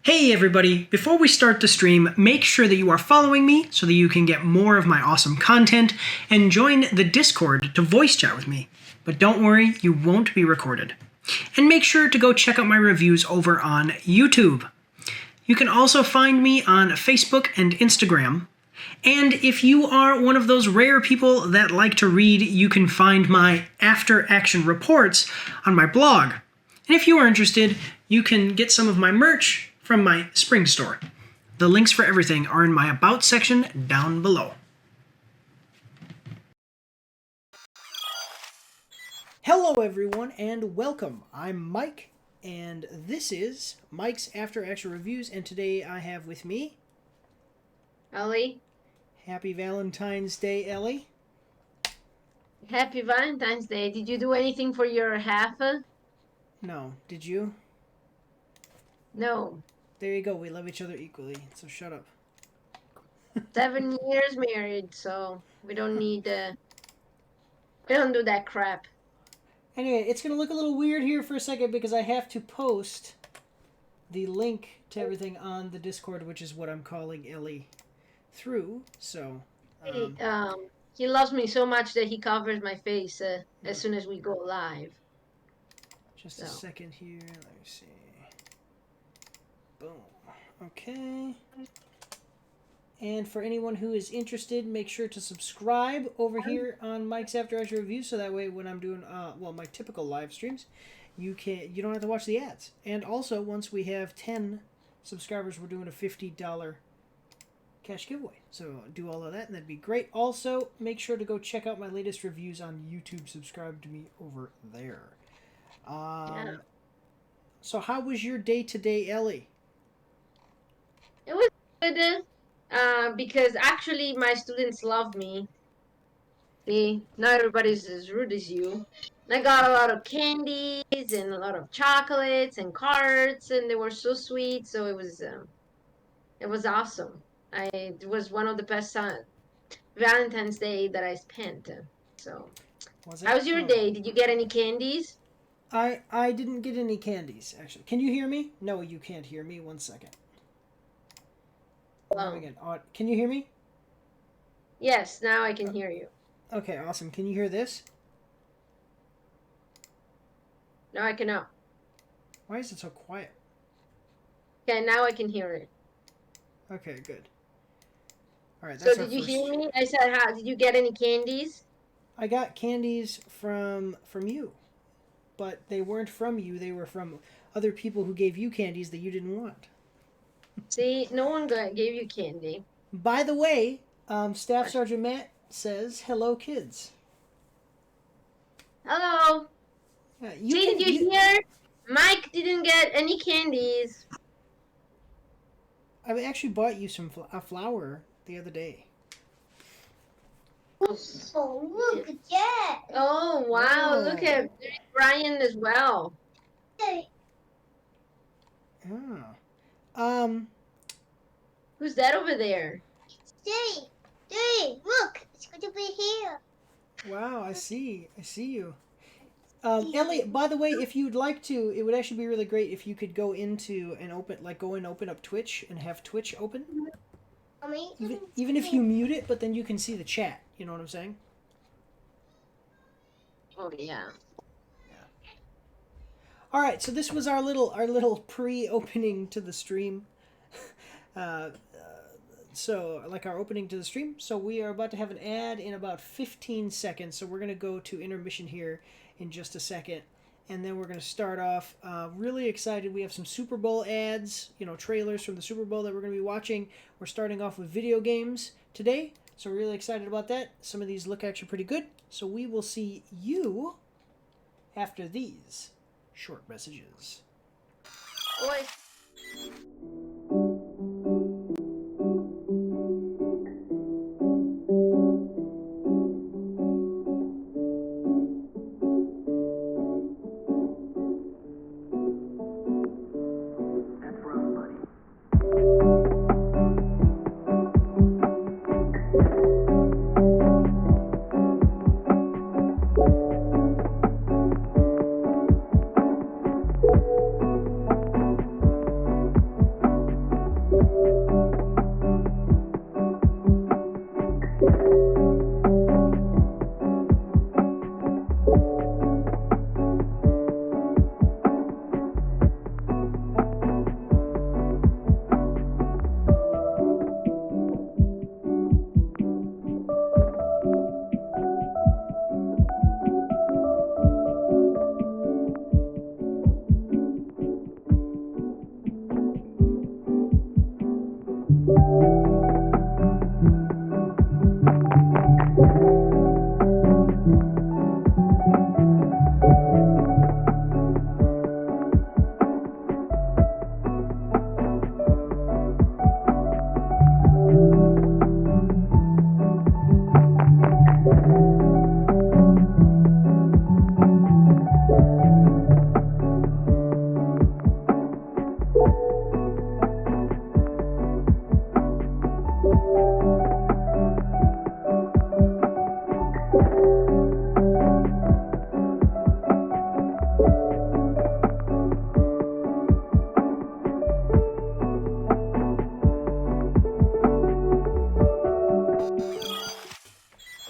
Hey everybody, before we start the stream, make sure that you are following me so that you can get more of my awesome content and join the Discord to voice chat with me. But don't worry, you won't be recorded. And make sure to go check out my reviews over on YouTube. You can also find me on Facebook and Instagram. And if you are one of those rare people that like to read, you can find my after action reports on my blog. And if you are interested, you can get some of my merch from my spring store. The links for everything are in my About section down below. Hello everyone and welcome. I'm Mike and this is Mike's After Action Reviews, and today I have with me Ellie. Happy Valentine's Day, Ellie. Happy Valentine's Day. Did you do anything for your half? No, did you? No. There you go, we love each other equally, so shut up. 7 years married, so we don't need we don't do that crap. Anyway, it's going to look a little weird here for a second because I have to post the link to everything on the Discord, which is what I'm calling Ellie through, so... He loves me so much that he covers my face as soon as we go live. Just a second here, let me see. Boom. Okay. And for anyone who is interested, make sure to subscribe over here on Mike's After Action Reviews, so that way when I'm doing my typical live streams, you don't have to watch the ads. And also, once we have 10 subscribers, we're doing a $50 cash giveaway. So do all of that, and that'd be great. Also, make sure to go check out my latest reviews on YouTube. Subscribe to me over there. So how was your day today, Ellie? It was good because actually my students love me. See, not everybody's as rude as you. I got a lot of candies and a lot of chocolates and cards, and they were so sweet. So it was awesome. It was one of the best Valentine's Day that I spent. So, how was your day? Did you get any candies? I didn't get any candies, actually. Can you hear me? No, you can't hear me. 1 second. Again. Can you hear me? Yes, now I can hear you. Okay, awesome. Can you hear this? No, I cannot. Why is it so quiet? Okay, now I can hear it. Okay, good. All right. So did you hear me? I said, how did you get any candies? I got candies from you, but they weren't from you. They were from other people who gave you candies that you didn't want. See, no one gave you candy. By the way, Staff Sergeant Matt says, hello, kids. Hello. See, did you hear? Mike didn't get any candies. I actually bought you a flower the other day. Oh, look at that. Oh, wow. Look at Brian as well. Hey. Who's that over there? Daddy, look. It's going to be here. Wow, I see you. Ellie, by the way, if you'd like to, it would actually be really great if you could go into and open up Twitch and have Twitch open. Even if you mute it, but then you can see the chat. You know what I'm saying? Oh, yeah. All right, so this was our little pre-opening to the stream. So like our opening to the stream. So we are about to have an ad in about 15 seconds. So we're going to go to intermission here in just a second. And then we're going to start off really excited. We have some Super Bowl ads, trailers from the Super Bowl that we're going to be watching. We're starting off with video games today. So we're really excited about that. Some of these look actually pretty good. So we will see you after these short messages. Oi.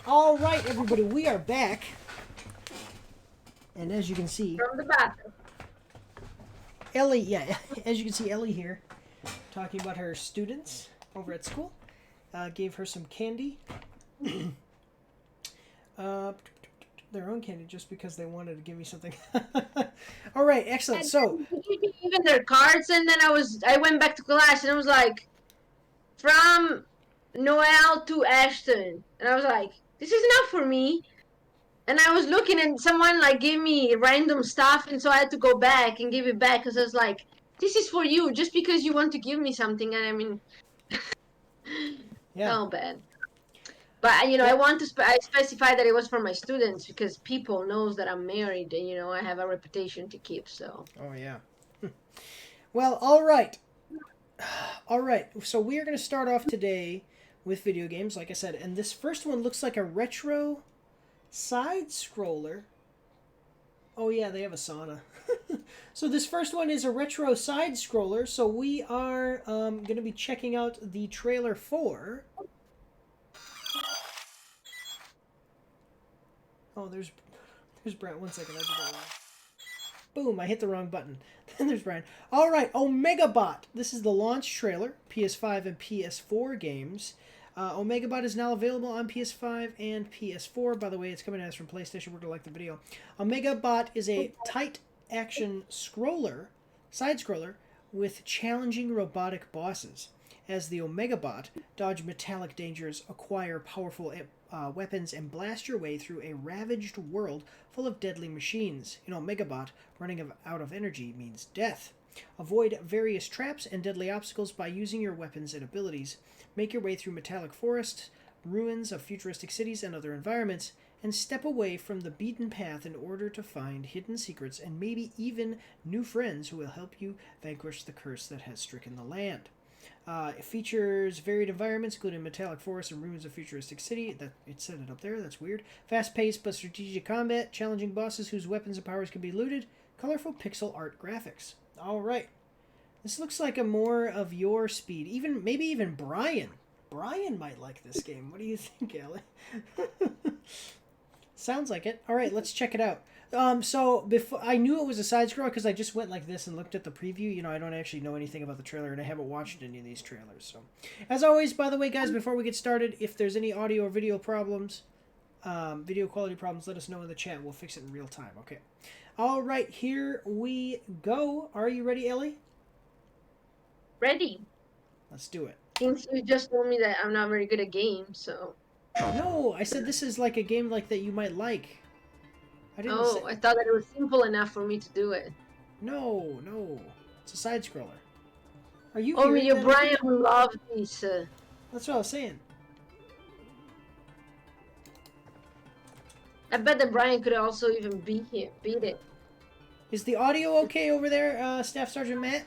All right, everybody, we are back. And as you can see, From the bathroom. Ellie, as you can see, Ellie here, talking about her students over at school. Gave her some candy. Their own candy just because they wanted to give me something. All right, excellent. So, Even their cards, and then I went back to class, and I was like, from Noel to Ashton, and I was like, this is not for me. And I was looking, and someone like gave me random stuff, and so I had to go back and give it back because I was like, this is for you, just because you want to give me something. And I mean, yeah. so bad. But I specify that it was for my students because people knows that I'm married, and I have a reputation to keep. So. Oh yeah. Well, all right. All right. So we are going to start off today with video games, like I said, and this first one looks like a retro side scroller. Oh yeah, they have a sauna. So this first one is a retro side scroller. So we are going to be checking out the trailer for. Oh, there's Brian. 1 second, I did that wrong. Boom! I hit the wrong button. Then there's Brian. All right, OmegaBot. This is the launch trailer, PS5 and PS4 games. OmegaBot is now available on PS5 and PS4. By the way, it's coming at us from PlayStation. We're going to like the video. OmegaBot is a tight action side scroller with challenging robotic bosses. As the OmegaBot, dodge metallic dangers, acquire powerful weapons, and blast your way through a ravaged world full of deadly machines. In OmegaBot, running out of energy means death. Avoid various traps and deadly obstacles by using your weapons and abilities. Make your way through metallic forests, ruins of futuristic cities and other environments, and step away from the beaten path in order to find hidden secrets and maybe even new friends who will help you vanquish the curse that has stricken the land. It features varied environments, including metallic forests and ruins of futuristic city. It said it up there. That's weird. Fast-paced but strategic combat, challenging bosses whose weapons and powers can be looted, colorful pixel art graphics. All right. This looks like a more of your speed. Maybe even Brian. Brian might like this game. What do you think, Ellie? Sounds like it. All right, let's check it out. So before I knew it was a side scroller because I just went like this and looked at the preview. You know, I don't actually know anything about the trailer, and I haven't watched any of these trailers. So, as always, by the way, guys, before we get started, if there's any audio or video problems, video quality problems, let us know in the chat. We'll fix it in real time. Okay. All right, here we go. Are you ready, Ellie? Ready. Let's do it. Since you just told me that I'm not very good at games, so. No, I said this is like a game like that you might like. I didn't say... I thought that it was simple enough for me to do it. No, it's a side scroller. Are you? Oh, your Brian will love this. That's what I was saying. I bet that Brian could also even beat it. Is the audio okay over there, Staff Sergeant Matt?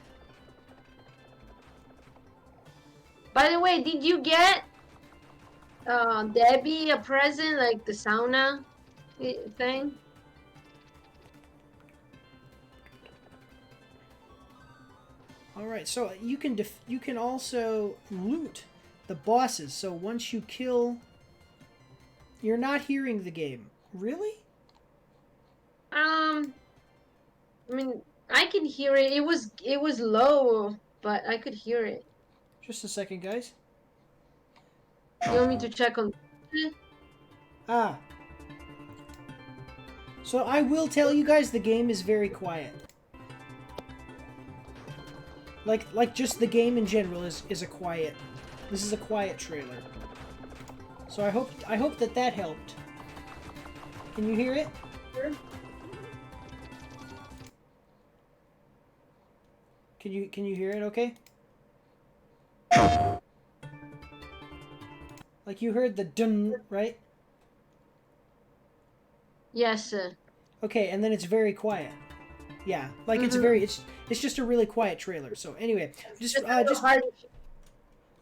By the way, did you get Debbie a present, like the sauna thing? All right, so you can also loot the bosses. So once you kill, you're not hearing the game. Really? I mean, I can hear it. It was low, but I could hear it. Just a second, guys. You want me to check on? Ah. So I will tell you guys the game is very quiet. Like just the game in general is a quiet. This is a quiet trailer. So I hope that helped. Can you hear it? Sure. Can you hear it okay? Like you heard the dun, right? Yes. Okay, and then it's very quiet. Yeah, like it's just a really quiet trailer. So anyway, just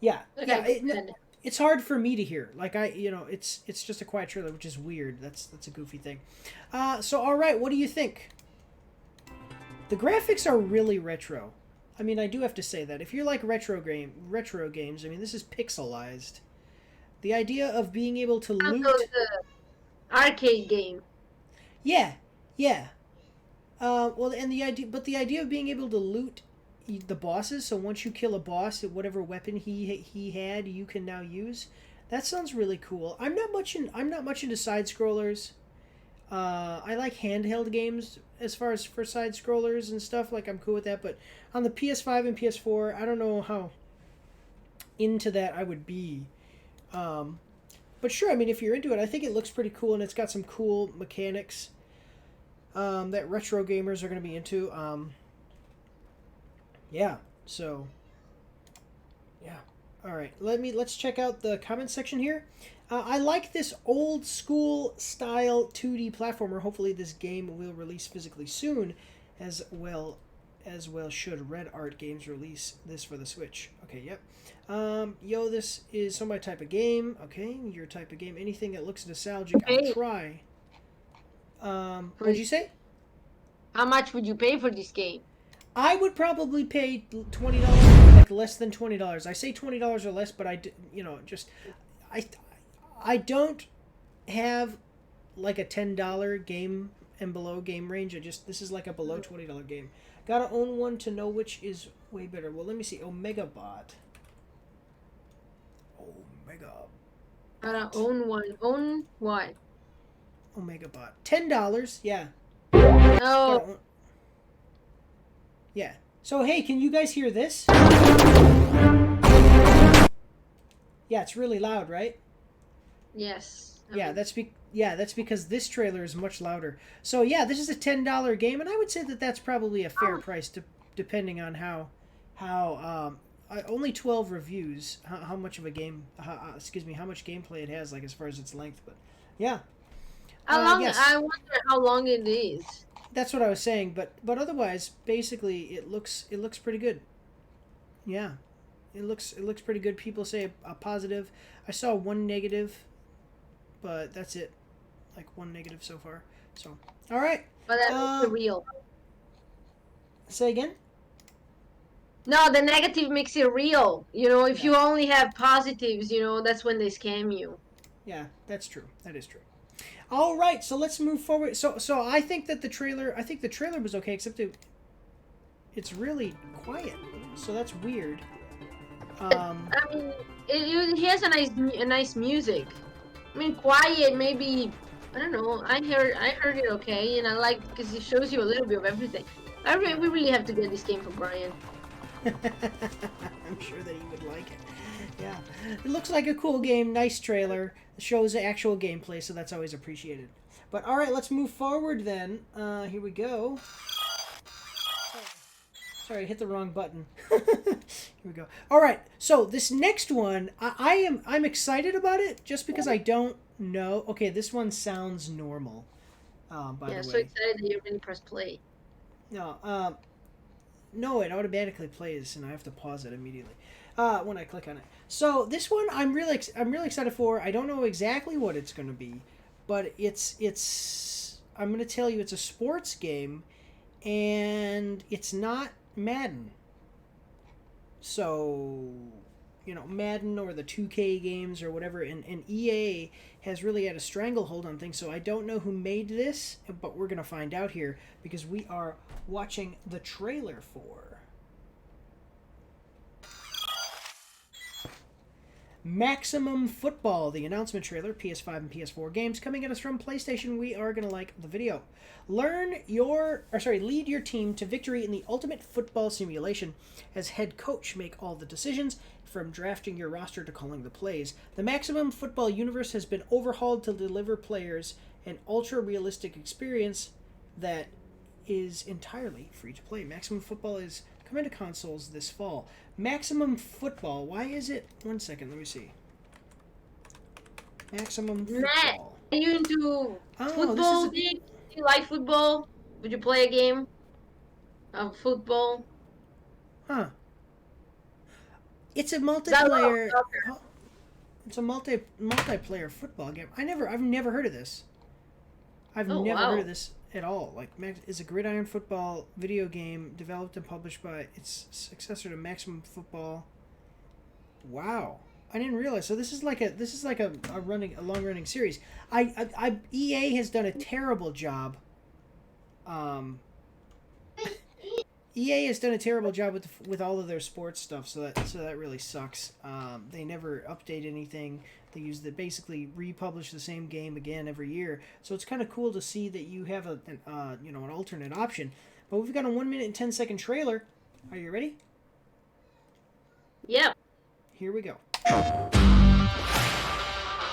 yeah, okay, yeah. It's hard for me to hear. Like it's just a quiet trailer, which is weird. That's a goofy thing. So all right, what do you think? The graphics are really retro. I mean, I do have to say that if you're like retro games, I mean, this is pixelized. The idea of being able to loot the arcade game. Yeah. Well, and the idea of being able to loot the bosses. So once you kill a boss, whatever weapon he had, you can now use. That sounds really cool. I'm not much into side scrollers. I like handheld games as far as for side scrollers and stuff. Like I'm cool with that, but on the PS5 and PS4, I don't know how into that I would be. But sure, I mean, if you're into it, I think it looks pretty cool, and it's got some cool mechanics that retro gamers are going to be into. Yeah, so yeah. All right, let's check out the comment section here. I like this old school style 2D platformer. Hopefully this game will release physically soon, as well should Red Art Games release this for the Switch. Okay, yep. Yo, this is so my type of game. Okay, your type of game. Anything that looks nostalgic, I'll try. What did you say? How much would you pay for this game? I would probably pay $20, like less than $20. I say $20 or less, but I don't have like a $10 game and below game range. This is like a below $20 game. Gotta own one to know which is way better. Well, let me see. Omegabot. Gotta own one. Own what? Omegabot. $10. Yeah. No. Yeah. So hey, can you guys hear this? Yeah, it's really loud, right? Yes. Yeah, that's because this trailer is much louder. So yeah, this is a $10 game, and I would say that that's probably a fair price, depending on how only 12 reviews, how much of a game, how much gameplay it has, like as far as its length. But yeah. How long? Yes. I wonder how long it is. That's what I was saying, but otherwise, basically, it looks pretty good. Yeah, it looks pretty good. People say a positive. I saw one negative, but that's it. Like one negative so far. So, all right. But that's real. Say again. No, the negative makes it real. You know, if you only have positives, you know, that's when they scam you. Yeah, that's true. That is true. All right, so let's move forward. So I think that the trailer was okay, except it's really quiet. So that's weird. I mean, he has a nice music. I mean, quiet, maybe. I don't know. I heard it okay, and I like because it shows you a little bit of everything. We really have to get this game for Brian. I'm sure that he would like it. Yeah, it looks like a cool game. Nice trailer. It shows the actual gameplay, so that's always appreciated. But all right, let's move forward then. Here we go. Sorry, I hit the wrong button. Here we go. All right, so this next one, I'm excited about it just because I don't know. Okay, this one sounds normal. By the way. Yeah, so excited that you really press play. No, no, it automatically plays, and I have to pause it immediately when I click on it. So this one, I'm really excited for. I don't know exactly what it's going to be, but it's. I'm going to tell you, it's a sports game, and it's not Madden. So, Madden or the 2K games or whatever, and EA has really had a stranglehold on things, so I don't know who made this, but we're going to find out here because we are watching the trailer for Maximum Football, the announcement trailer, PS5 and PS4 games coming at us from PlayStation. We are going to like the video. Lead your team to victory in the ultimate football simulation as head coach. Make all the decisions from drafting your roster to calling the plays. The Maximum Football universe has been overhauled to deliver players an ultra-realistic experience that is entirely free to play. Maximum Football is coming to consoles this fall. Maximum Football, why is it... One second, let me see. Maximum Football. Are you into football? Do you like football? Would you play a game of football? Huh. It's a multiplayer... It's a multiplayer football game. I've never heard of this. I've never heard of this at all. Like, is a gridiron football video game developed and published by its successor to Maximum Football. Wow, I didn't realize. So this is like a long running series. EA has done a terrible job. EA has done a terrible job with all of their sports stuff. So that really sucks. They never update anything. They basically republish the same game again every year. So it's kind of cool to see that you have an alternate option. But we've got a 1 minute and 10-second trailer. Are you ready? Yeah. Here we go.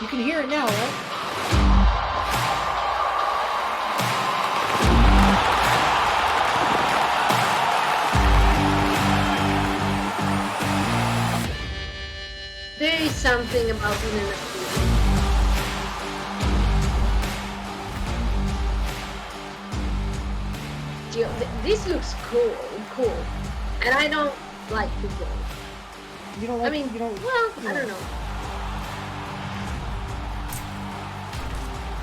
You can hear it now, right? There is something about being in a field. This looks cool. And I don't like football. You don't like... I don't know.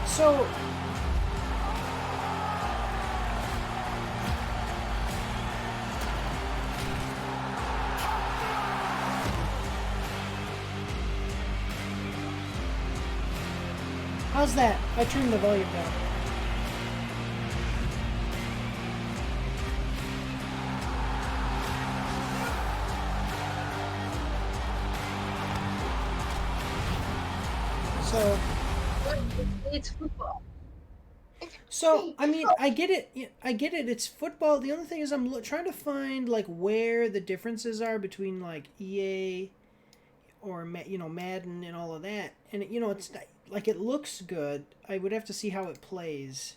So... How's that? I turned the volume down. So... It's football. So, I mean, I get it. It's football. The only thing is I'm trying to find, like, where the differences are between, like, EA or, Madden and all of that. And, it's... Like, it looks good. I would have to see how it plays.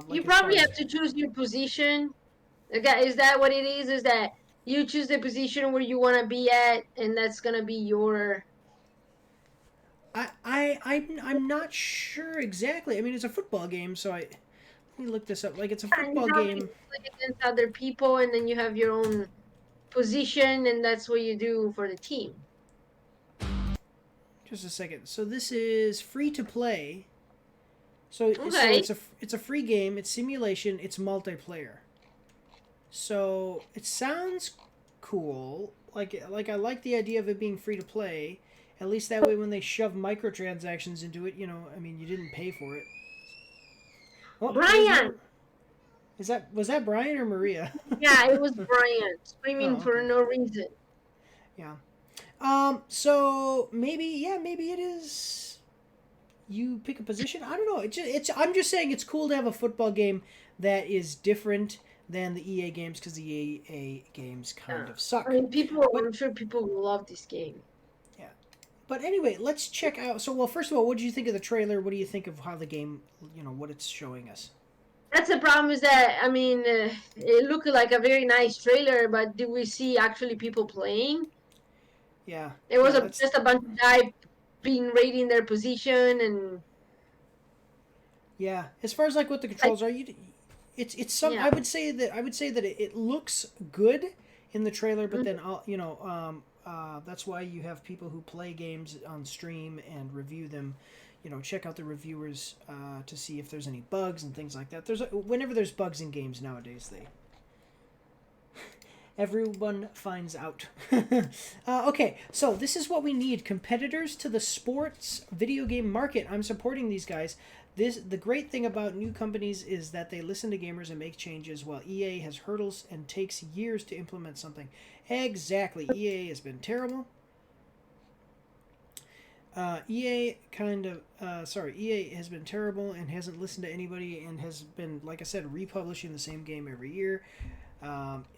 You probably have to choose your position. Is that what it is? Is that you choose the position where you want to be at, and that's going to be your... I'm not sure exactly. I mean, it's a football game, so let me look this up. Like, it's a football game. You play against other people, and then you have your own position, and that's what you do for the team. Just a second. So this is free to play. So it's a free game. It's simulation. It's multiplayer. So it sounds cool. Like I like the idea of it being free to play, At least that way, when they shove microtransactions into it, you know, I mean, you didn't pay for it. Oh, Brian! Was that Brian or Maria? Yeah, it was Brian screaming Oh, for okay. no reason. Yeah. So maybe it is. You pick a position. I don't know. I'm just saying it's cool to have a football game that is different than the EA games because the EA games kind of suck. I mean, But I'm sure people will love this game. yeah. But anyway, let's check out. So, well, first of all, what did you think of the trailer? What do you think of how the game, you know, what it's showing us? That's the problem is that, I mean, it looked like a very nice trailer, but did we see actually people playing? Yeah. It was Yeah, that's just a bunch of guys being rating their position and yeah. As far as like what the like, controls are, it's some. yeah. I would say that it looks good in the trailer, but then that's why you have people who play games on stream and review them. You know, check out the reviewers to see if there's any bugs and things like that. Whenever there's bugs in games nowadays, everyone finds out. Okay, so this is what we need: competitors to the sports video game market. I'm supporting these guys. The great thing about new companies is that they listen to gamers and make changes, while EA has hurdles and takes years to implement something. Exactly, EA has been terrible. EA has been terrible and hasn't listened to anybody and has been, like I said, republishing the same game every year.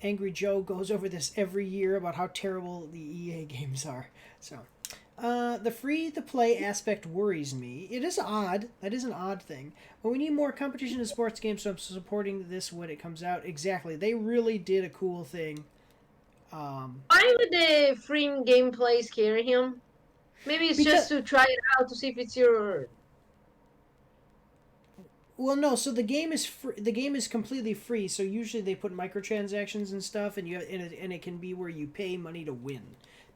Angry Joe goes over this every year about how terrible the EA games are. So, the free-to-play aspect worries me. It is odd. That is an odd thing. But we need more competition in sports games, so I'm supporting this when it comes out. Exactly. They really did a cool thing. Why would the free gameplay scare him? Maybe it's just to try it out to see if it's your. Well, no. So the game is the game is completely free. So usually they put microtransactions and stuff, and it can be where you pay money to win.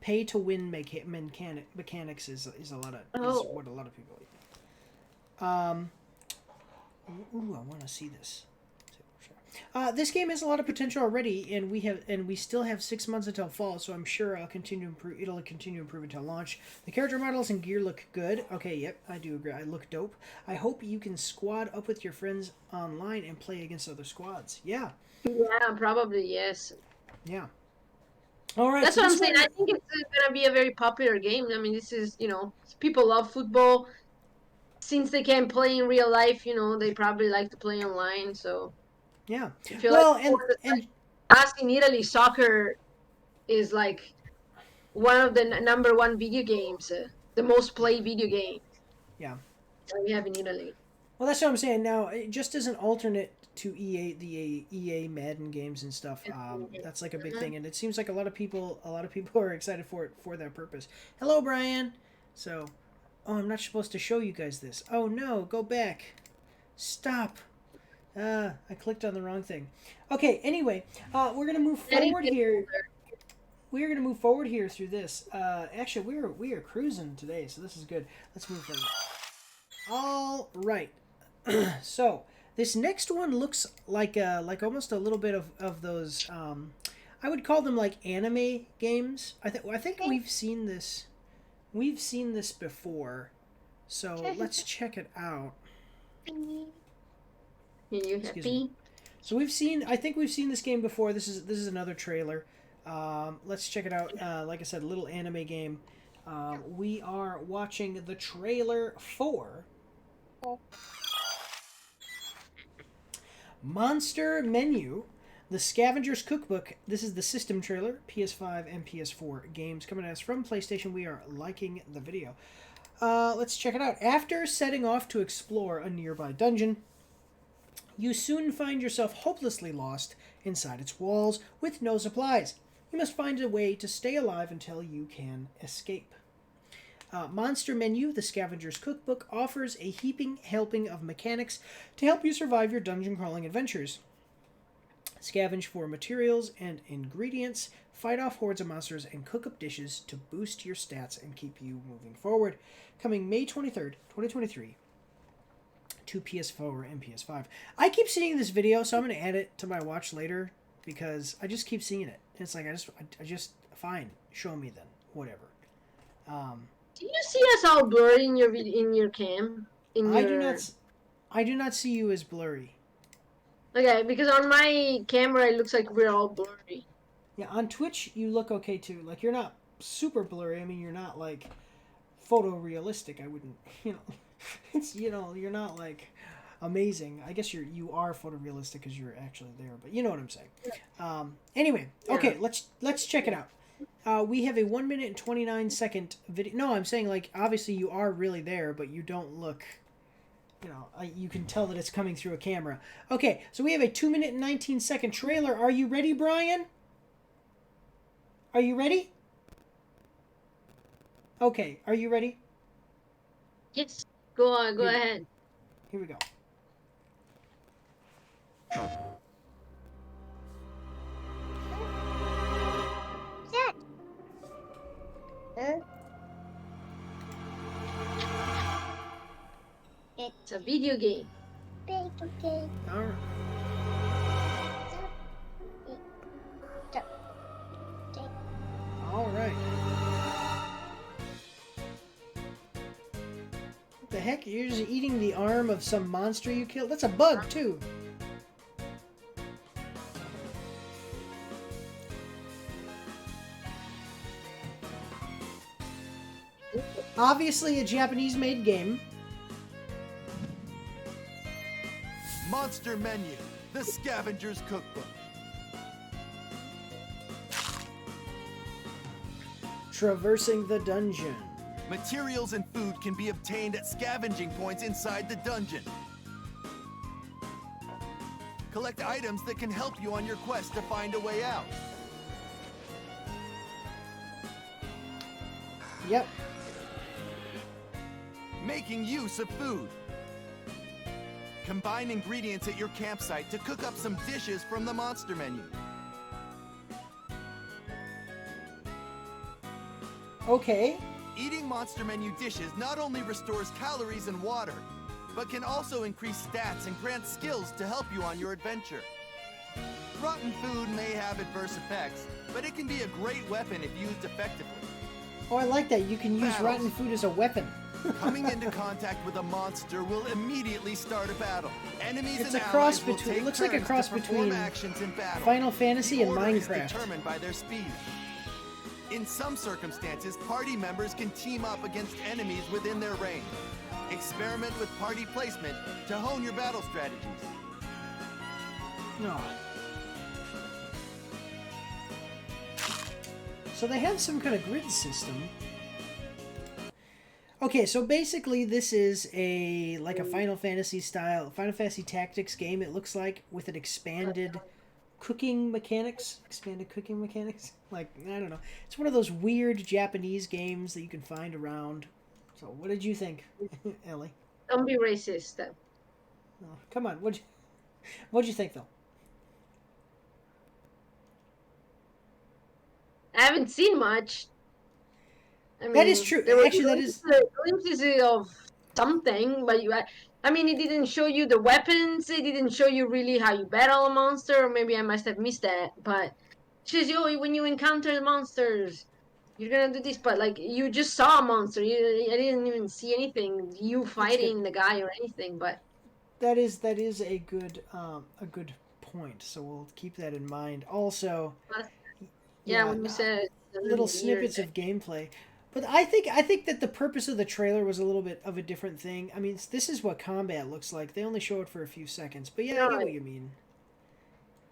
Pay to win mechanics is a lot of is what a lot of people like. Ooh, I want to see this. This game has a lot of potential already, and we still have 6 months until fall. So I'm sure it'll continue to improve until launch. The character models and gear look good. Okay, yep, I do agree. I look dope. I hope you can squad up with your friends online and play against other squads. Yeah. Yeah, probably yes. Yeah. All right. That's what I'm saying. I think it's gonna be a very popular game. I mean, this is people love football. Since they can't play in real life, they probably like to play online. So yeah. I feel Well, like us in Italy, soccer is like one of the number one video games, the most played video game. Yeah. That we have in Italy. Well, that's what I'm saying. Now, just as an alternate to the EA Madden games and stuff, that's like a big thing, and it seems like a lot of people are excited for it for that purpose. Hello, Brian. So, I'm not supposed to show you guys this. Oh no, go back. Stop. I clicked on the wrong thing. Okay. Anyway, we're gonna move forward here. We're gonna move forward here through this. Actually, we are cruising today, so this is good. Let's move forward. All right. So this next one looks like almost a little bit of those. I would call them like anime games. I think we've seen this. We've seen this before, so let's check it out. You happy? So I think we've seen this game before. This is another trailer. Let's check it out. Like I said, a little anime game. We are watching the trailer for Monster Menu, the Scavenger's Cookbook. This is the system trailer, PS5 and PS4 games coming at us from PlayStation. We are liking the video. Let's check it out. After setting off to explore a nearby dungeon, you soon find yourself hopelessly lost inside its walls with no supplies. You must find a way to stay alive until you can escape. Monster Menu, the Scavenger's Cookbook, offers a heaping helping of mechanics to help you survive your dungeon crawling adventures. Scavenge for materials and ingredients, fight off hordes of monsters, and cook up dishes to boost your stats and keep you moving forward. Coming May 23rd, 2023 to PS4 and PS5. I keep seeing this video, so I'm going to add it to my watch later because I just keep seeing it. It's like, I just fine, show me then, whatever. Do you see us all blurry in your in your cam? I do not see you as blurry. Okay, because on my camera it looks like we're all blurry. Yeah, on Twitch you look okay too. Like you're not super blurry. I mean, you're not like photorealistic. I wouldn't, it's you're not like amazing. I guess you are photorealistic because you're actually there, but you know what I'm saying. Anyway, okay, let's check it out. We have a 1 minute and 29-second video. No, I'm saying like obviously you are really there, but you don't look. You can tell that it's coming through a camera. Okay, so we have a 2 minute and 19-second trailer. Are you ready, Brian? Are you ready? Okay, are you ready? Yes. Go on, go ahead. Here we go. Set. Huh? It's a video game. Big okay. All right. All right. What the heck? You're just eating the arm of some monster you killed? That's a bug, too. Obviously a Japanese-made game. Monster Menu, the Scavenger's Cookbook. Traversing the dungeon. Materials and food can be obtained at scavenging points inside the dungeon. Collect items that can help you on your quest to find a way out. Yep. Making use of food. Combine ingredients at your campsite to cook up some dishes from the monster menu. Okay. Eating monster menu dishes not only restores calories and water, but can also increase stats and grant skills to help you on your adventure. Rotten food may have adverse effects, but it can be a great weapon if used effectively. Oh, I like that. You can use Battles. rotten food as a weapon. Coming into contact with a monster will immediately start a battle. Enemies It's and a cross allies will between- take it looks like a turns to cross perform between actions in battle. Final Fantasy The and order is Minecraft. determined by their speed. In some circumstances, party members can team up against enemies within their range. Experiment with party placement to hone your battle strategies. No. So they have some kind of grid system. Okay, so basically this is a Final Fantasy style, Final Fantasy Tactics game, it looks like, with an expanded cooking mechanics. Like, I don't know. It's one of those weird Japanese games that you can find around. So what did you think, Ellie? Don't be racist. Oh, come on, what'd you think, though? I haven't seen much. I mean, That is true. There were Actually, that is... glimpses of something, but I mean, it didn't show you the weapons. It didn't show you really how you battle a monster. Or maybe I must have missed that. But it shows you when you encounter the monsters, you're gonna do this. But like, you just saw a monster. I didn't even see anything. You fighting the guy or anything. But That is a good point. So we'll keep that in mind. Also, yeah, when you said little snippets of gameplay. But I think that the purpose of the trailer was a little bit of a different thing. I mean, this is what combat looks like. They only show it for a few seconds. But yeah, I get what you mean.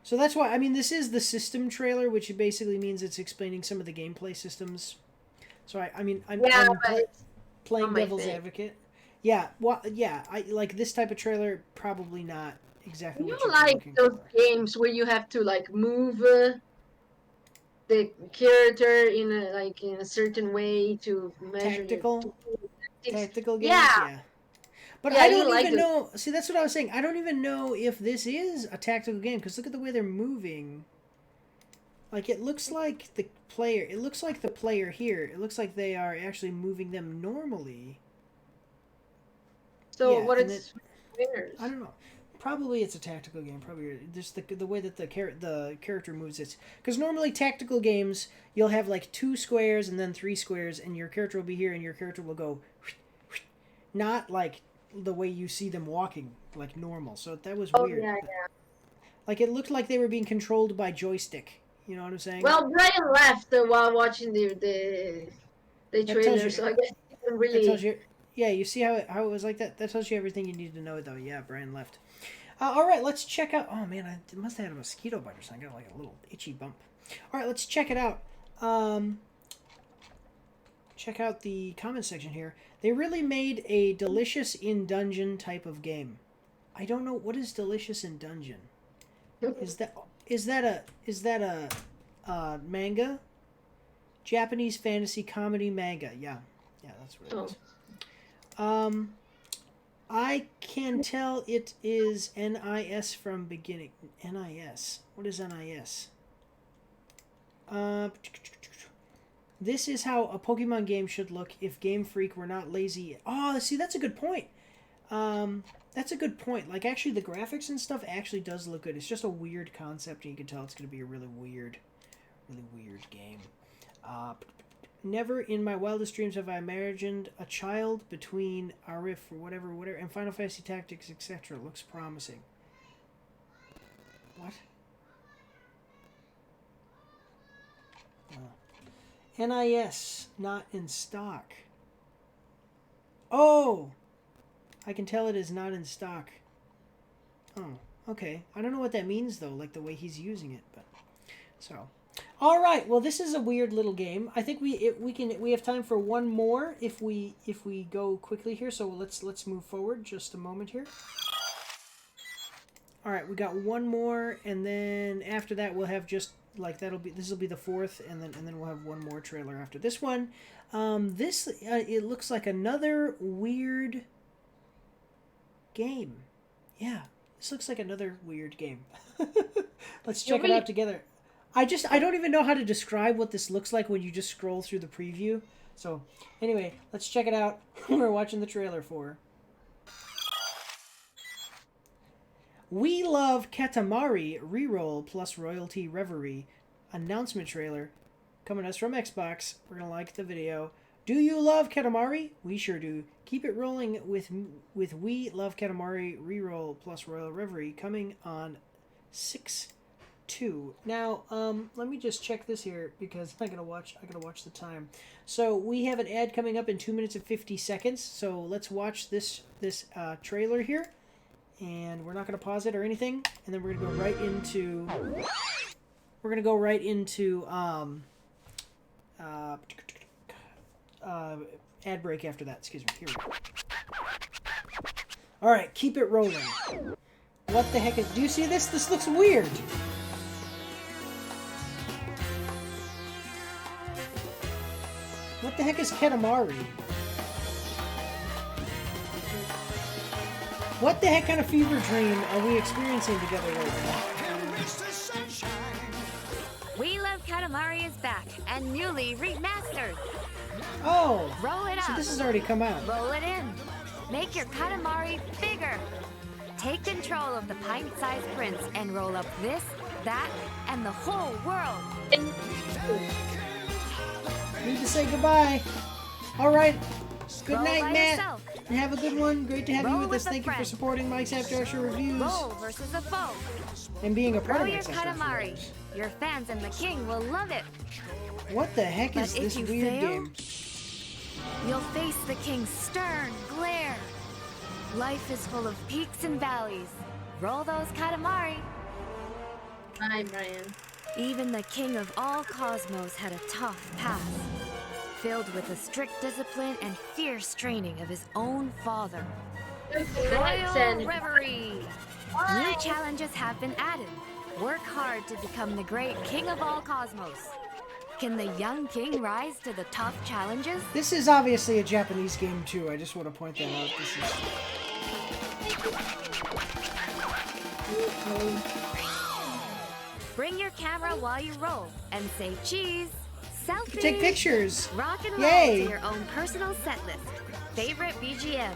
So that's why, I mean, this is the system trailer, which basically means it's explaining some of the gameplay systems. So I'm playing devil's advocate. Yeah, well, yeah, I like this type of trailer, probably not exactly what you're like looking those for. games where you have to like move the character in a certain way to measure Tactical games, Yeah. yeah. But Yeah, I you don't like even it. know. See, that's what I was saying. I don't even know if this is a tactical game because look at the way they're moving. Like it looks like the player. It looks like the player here. It looks like they are actually moving them normally. So Yeah, what and it's winners. I don't know. Probably it's a tactical game. Probably just the way that the character moves. It's because normally tactical games you'll have like 2 squares and then 3 squares, and your character will be here, and your character will go, not like the way you see them walking like normal. So that was weird. Yeah. Like it looked like they were being controlled by joystick. You know what I'm saying? Well, Brian left while watching the trailer, so I guess he didn't really. That tells you, yeah, you see how it was like that? That tells you everything you need to know, though. Yeah, Brian left. All right, let's check out... Oh, man, I must have had a mosquito bite or something. I got like a little itchy bump. All right, let's check it out. Check out the comment section here. They really made a delicious in dungeon type of game. I don't know what is delicious in dungeon. Is that a manga? Japanese fantasy comedy manga. Yeah, that's what it is. I can tell it is NIS from beginning. NIS. What is NIS? This is how a Pokemon game should look if Game Freak were not lazy. Oh, see, that's a good point. That's a good point. Like, actually, the graphics and stuff actually does look good. It's just a weird concept, and you can tell it's going to be a really weird game. Never in my wildest dreams have I imagined a child between Arif or whatever, and Final Fantasy Tactics, etc. Looks promising. What? NIS, not in stock. Oh! I can tell it is not in stock. Oh, okay. I don't know what that means, though, like the way he's using it, but... So... All right. Well, this is a weird little game. I think we have time for one more if we go quickly here. So let's move forward just a moment here. All right, we got one more, and then after that we'll have just like this will be the fourth, and then we'll have one more trailer after this one. It looks like another weird game. Yeah, this looks like another weird game. Let's check it out together. I don't even know how to describe what this looks like when you just scroll through the preview. So, anyway, let's check it out. We're watching the trailer for We Love Katamari Reroll plus Royalty Reverie announcement trailer coming to us from Xbox. We're going to like the video. Do you love Katamari? We sure do. Keep it rolling with We Love Katamari Reroll plus Royal Reverie coming on 6/2. Now, let me just check this here because I gotta watch the time. So we have an ad coming up in 2 minutes and 50 seconds. So let's watch this trailer here, and we're not gonna pause it or anything. And then we're gonna go right into ad break after that. Excuse me. Here we go. All right, keep it rolling. What the heck is? Do you see this? This looks weird. What the heck is Katamari? What the heck kind of fever dream are we experiencing together right now? We Love Katamari is back and newly remastered. Oh, Roll it up. so this has already come out. Roll it in. Make your Katamari bigger. Take control of the pint-sized prince and roll up this, that, and the whole world. Need to say goodbye. All right. Good Roll night, by Matt. yourself. And have a good one. Great to have you Roll with us. with a Thank you for friend. supporting Mike's After Hours Reviews Roll versus a foe. and being a part Roll of your Mike's After Hours Katamari. Reviews. Your fans and the king will love it. What the heck But is if this you weird fail, game? You'll face the king's stern glare. Life is full of peaks and valleys. Roll those Katamari. Hi, Brian. Even the king of all cosmos had a tough past, filled with the strict discipline and fierce training of his own father. Royal Reverie! New challenges have been added. Work hard to become the great king of all cosmos. Can the young king rise to the tough challenges? This is obviously a Japanese game too. I just want to point that out. This is... Bring your camera while you roll and say cheese. Selfie. Take pictures. Rock and roll Yay. to your own personal set list. Favorite BGM.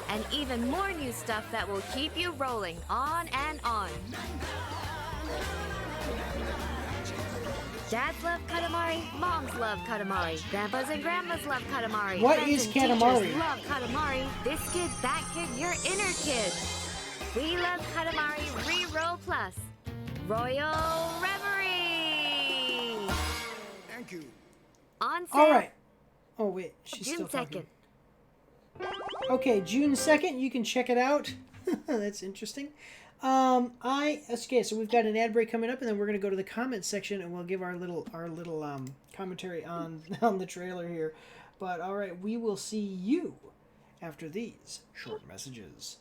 and even more new stuff that will keep you rolling on and on. Dads love Katamari, moms love Katamari, grandpas and grandmas love Katamari. What friends is and Katamari? teachers love Katamari. This kid, that kid, your inner kid. We love Katamari Reroll Plus. Royal Reverie! Thank you. On sale All right. Oh, wait. She's June still talking. 2nd. Okay, June 2nd. You can check it out. That's interesting. Okay, so we've got an ad break coming up, and then we're going to go to the comments section, and we'll give our little commentary on the trailer here. But, all right, we will see you after these short messages.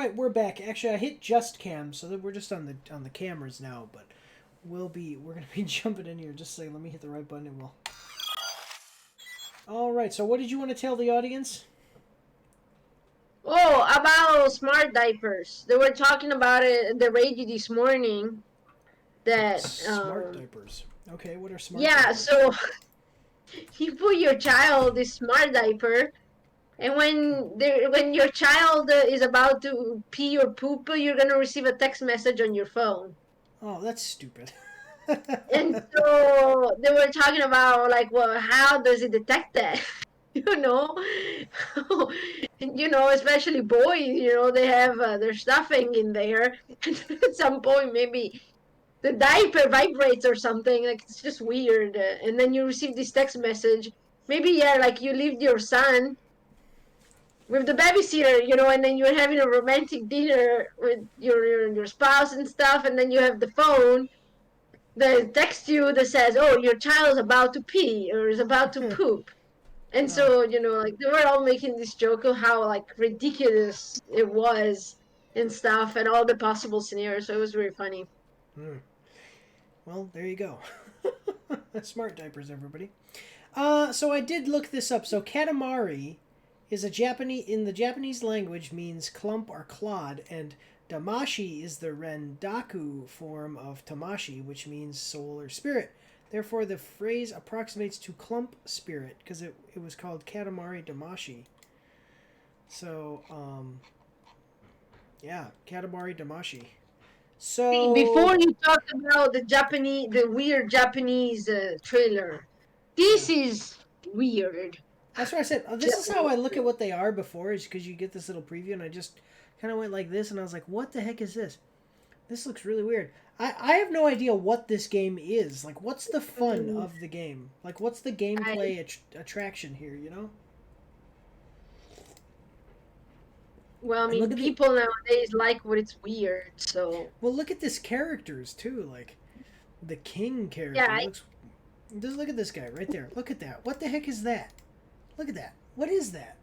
right, we're back. Actually, I hit just cam, so that we're just on the cameras now. But we're gonna be jumping in here. Just say, let me hit the right button, and we'll. All right. So, what did you want to tell the audience? Oh, about smart diapers. They were talking about it at the radio this morning. That Smart diapers. Okay, what are smart? Yeah, diapers? so you put your child this smart diaper, and when your child is about to pee or poop, you're gonna receive a text message on your phone. Oh, that's stupid. And so they were talking about, like, well, how does it detect that? You know, especially boys, they have their stuffing in there. At some point, maybe the diaper vibrates or something. Like, it's just weird. And then you receive this text message. Maybe, yeah, like you leave your son with the babysitter, and then you're having a romantic dinner with your spouse and stuff, and then you have the phone that texts you that says, oh, your child is about to pee or is about to poop. And so, like, they were all making this joke of how, like, ridiculous it was and stuff, and all the possible scenarios. So it was very funny. Well, there you go. Smart diapers, everybody. So I did look this up. So Katamari is in the Japanese language means clump or clod, and Damashi is the rendaku form of Tamashi, which means soul or spirit. Therefore, the phrase approximates to clump spirit, because it was called Katamari Damashi. So, yeah, Katamari Damashi. So Before you talk about the weird Japanese trailer, this is weird. that's what I said. This is how I look at what they are before, is because you get this little preview, and I just kind of went like this, and I was like, what the heck is this? This looks really weird. I have no idea what this game is. Like, what's the fun of the game? Like, what's the gameplay attraction here, you know? Well, I mean, people nowadays like what it's weird, so... Well, look at this characters, too. Like, the king character. Yeah, just look at this guy right there. Look at that. What the heck is that? Look at that. What is that?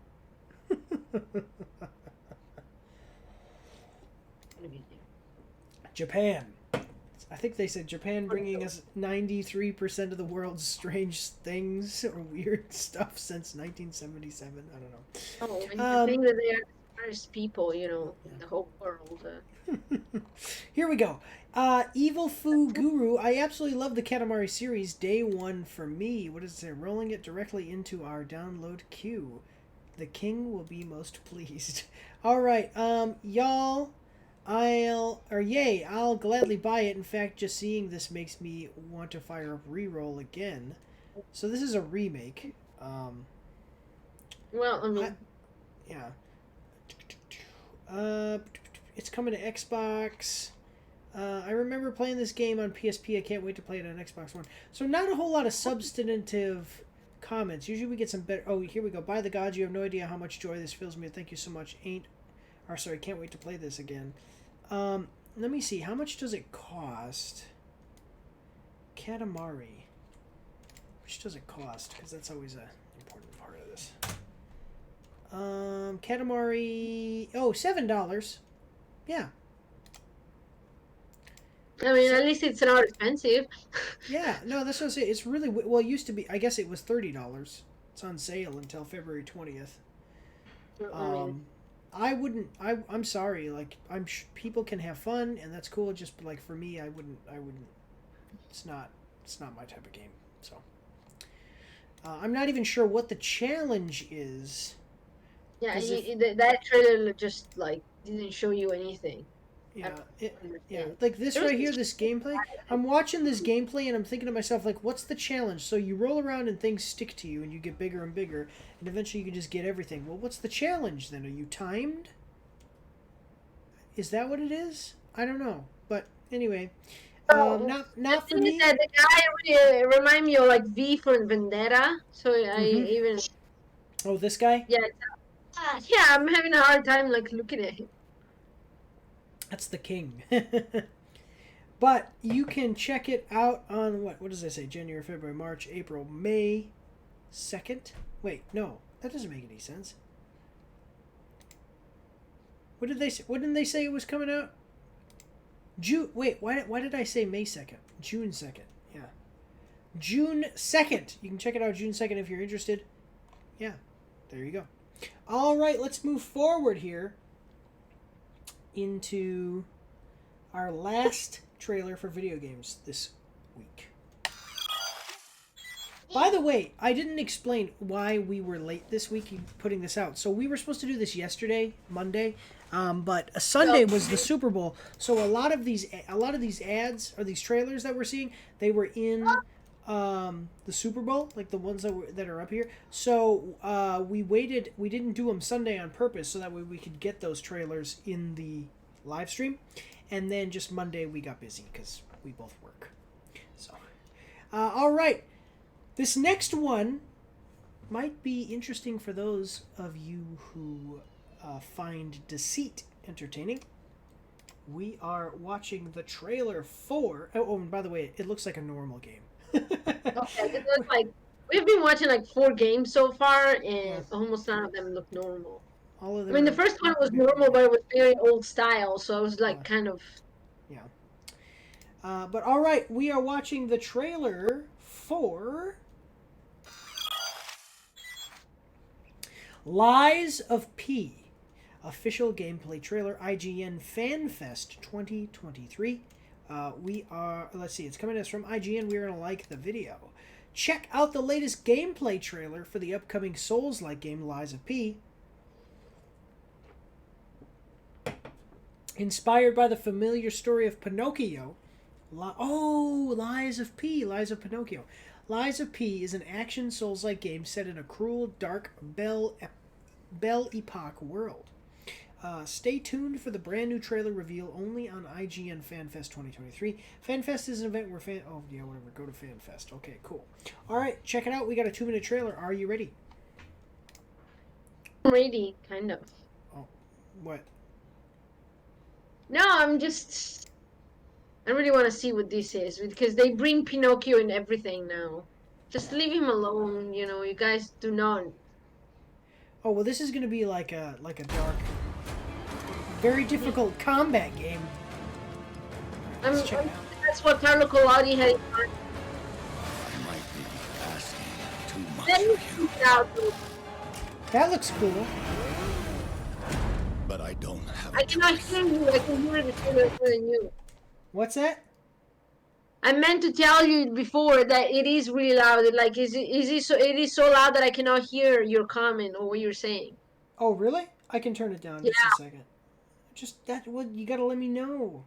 Japan. I think they said Japan bringing us 93% of the world's strange things or weird stuff since 1977. I don't know. Oh, and the thing that they are the smartest people, you know, in the whole world. Here we go. Evil Fu Guru. I absolutely love the Katamari series. Day one for me. What is it say? Rolling it directly into our download queue. The king will be most pleased. All right, y'all. I'll gladly buy it. In fact, just seeing this makes me want to fire up Reroll again. So this is a remake. Well, I mean... yeah. It's coming to Xbox. I remember playing this game on PSP. I can't wait to play it on Xbox One. So not a whole lot of substantive comments. Usually we get some better... Oh, here we go. By the gods, you have no idea how much joy this fills me. Thank you so much. Can't wait to play this again. Let me see. How much does it cost? Katamari. How much does it cost? Because that's always an important part of this. Katamari... Oh, $7. Yeah. I mean, at least it's not expensive. Yeah, no, that's what I'm saying. It's really... Well, it used to be... I guess it was $30. It's on sale until February 20th. I wouldn't... I'm sorry. Like, people can have fun, and that's cool. Just, like, for me, I wouldn't... It's not my type of game, so... I'm not even sure what the challenge is. Yeah, that trailer just, like, didn't show you anything. Yeah, like this right here, this gameplay. I'm watching this gameplay and I'm thinking to myself, like, what's the challenge? So you roll around and things stick to you and you get bigger and bigger, and eventually you can just get everything. Well, what's the challenge then? Are you timed? Is that what it is? I don't know. But anyway, not for me. The guy really remind me of like V for Vendetta. So I even. Oh, this guy? Yeah. Yeah, I'm having a hard time like looking at him. That's the king. But you can check it out on what does that say? January, February, March, April, May 2nd? Wait, no. That doesn't make any sense. What did they say? What didn't they say it was coming out? June. Wait, why did I say May 2nd? June 2nd. Yeah. June 2nd. You can check it out June 2nd if you're interested. Yeah. There you go. All right, let's move forward here into our last trailer for video games this week. By the way, I didn't explain why we were late this week in putting this out. So we were supposed to do this yesterday, Monday, but Sunday was the Super Bowl. So a lot of these ads or these trailers that we're seeing, they were in the Super Bowl, like the ones that are up here. So we waited. We didn't do them Sunday on purpose, so that way we could get those trailers in the live stream. And then just Monday we got busy because we both work. So, all right, this next one might be interesting for those of you who find Deceit entertaining. We are watching the trailer for. Oh, and by the way, it looks like a normal game. Okay, it looks like we've been watching like 4 games so far, and almost none of them look normal. All of them. I mean, the first one was normal, but it was very old style, so it was like kind of. Yeah. But all right, we are watching the trailer for Lies of P. Official gameplay trailer, IGN FanFest 2023. Let's see, it's coming to us from IGN. We're going to like the video. Check out the latest gameplay trailer for the upcoming Souls-like game, Lies of P. Inspired by the familiar story of Pinocchio. Lies of P, Lies of Pinocchio. Lies of P is an action Souls-like game set in a cruel, dark Belle Epoque world. Stay tuned for the brand new trailer reveal only on IGN FanFest 2023. FanFest is an event where whatever. Go to FanFest. Okay, cool. All right, check it out. We got a 2-minute trailer. Are you ready? I'm ready, kind of. Oh, what? No, I really want to see what this is because they bring Pinocchio in everything now. Just leave him alone. You guys do not. Oh well, this is going to be like a dark, very difficult combat game. Let's check it out. That's what Carlo Collodi had. I might be asking too much of you. That looks cool. But I don't have I cannot hear you. I can hear it better than you. What's that? I meant to tell you before that it is really loud. Like, it is so loud that I cannot hear your comment or what you're saying. Oh, really? I can turn it down Yeah. just a second. You gotta let me know.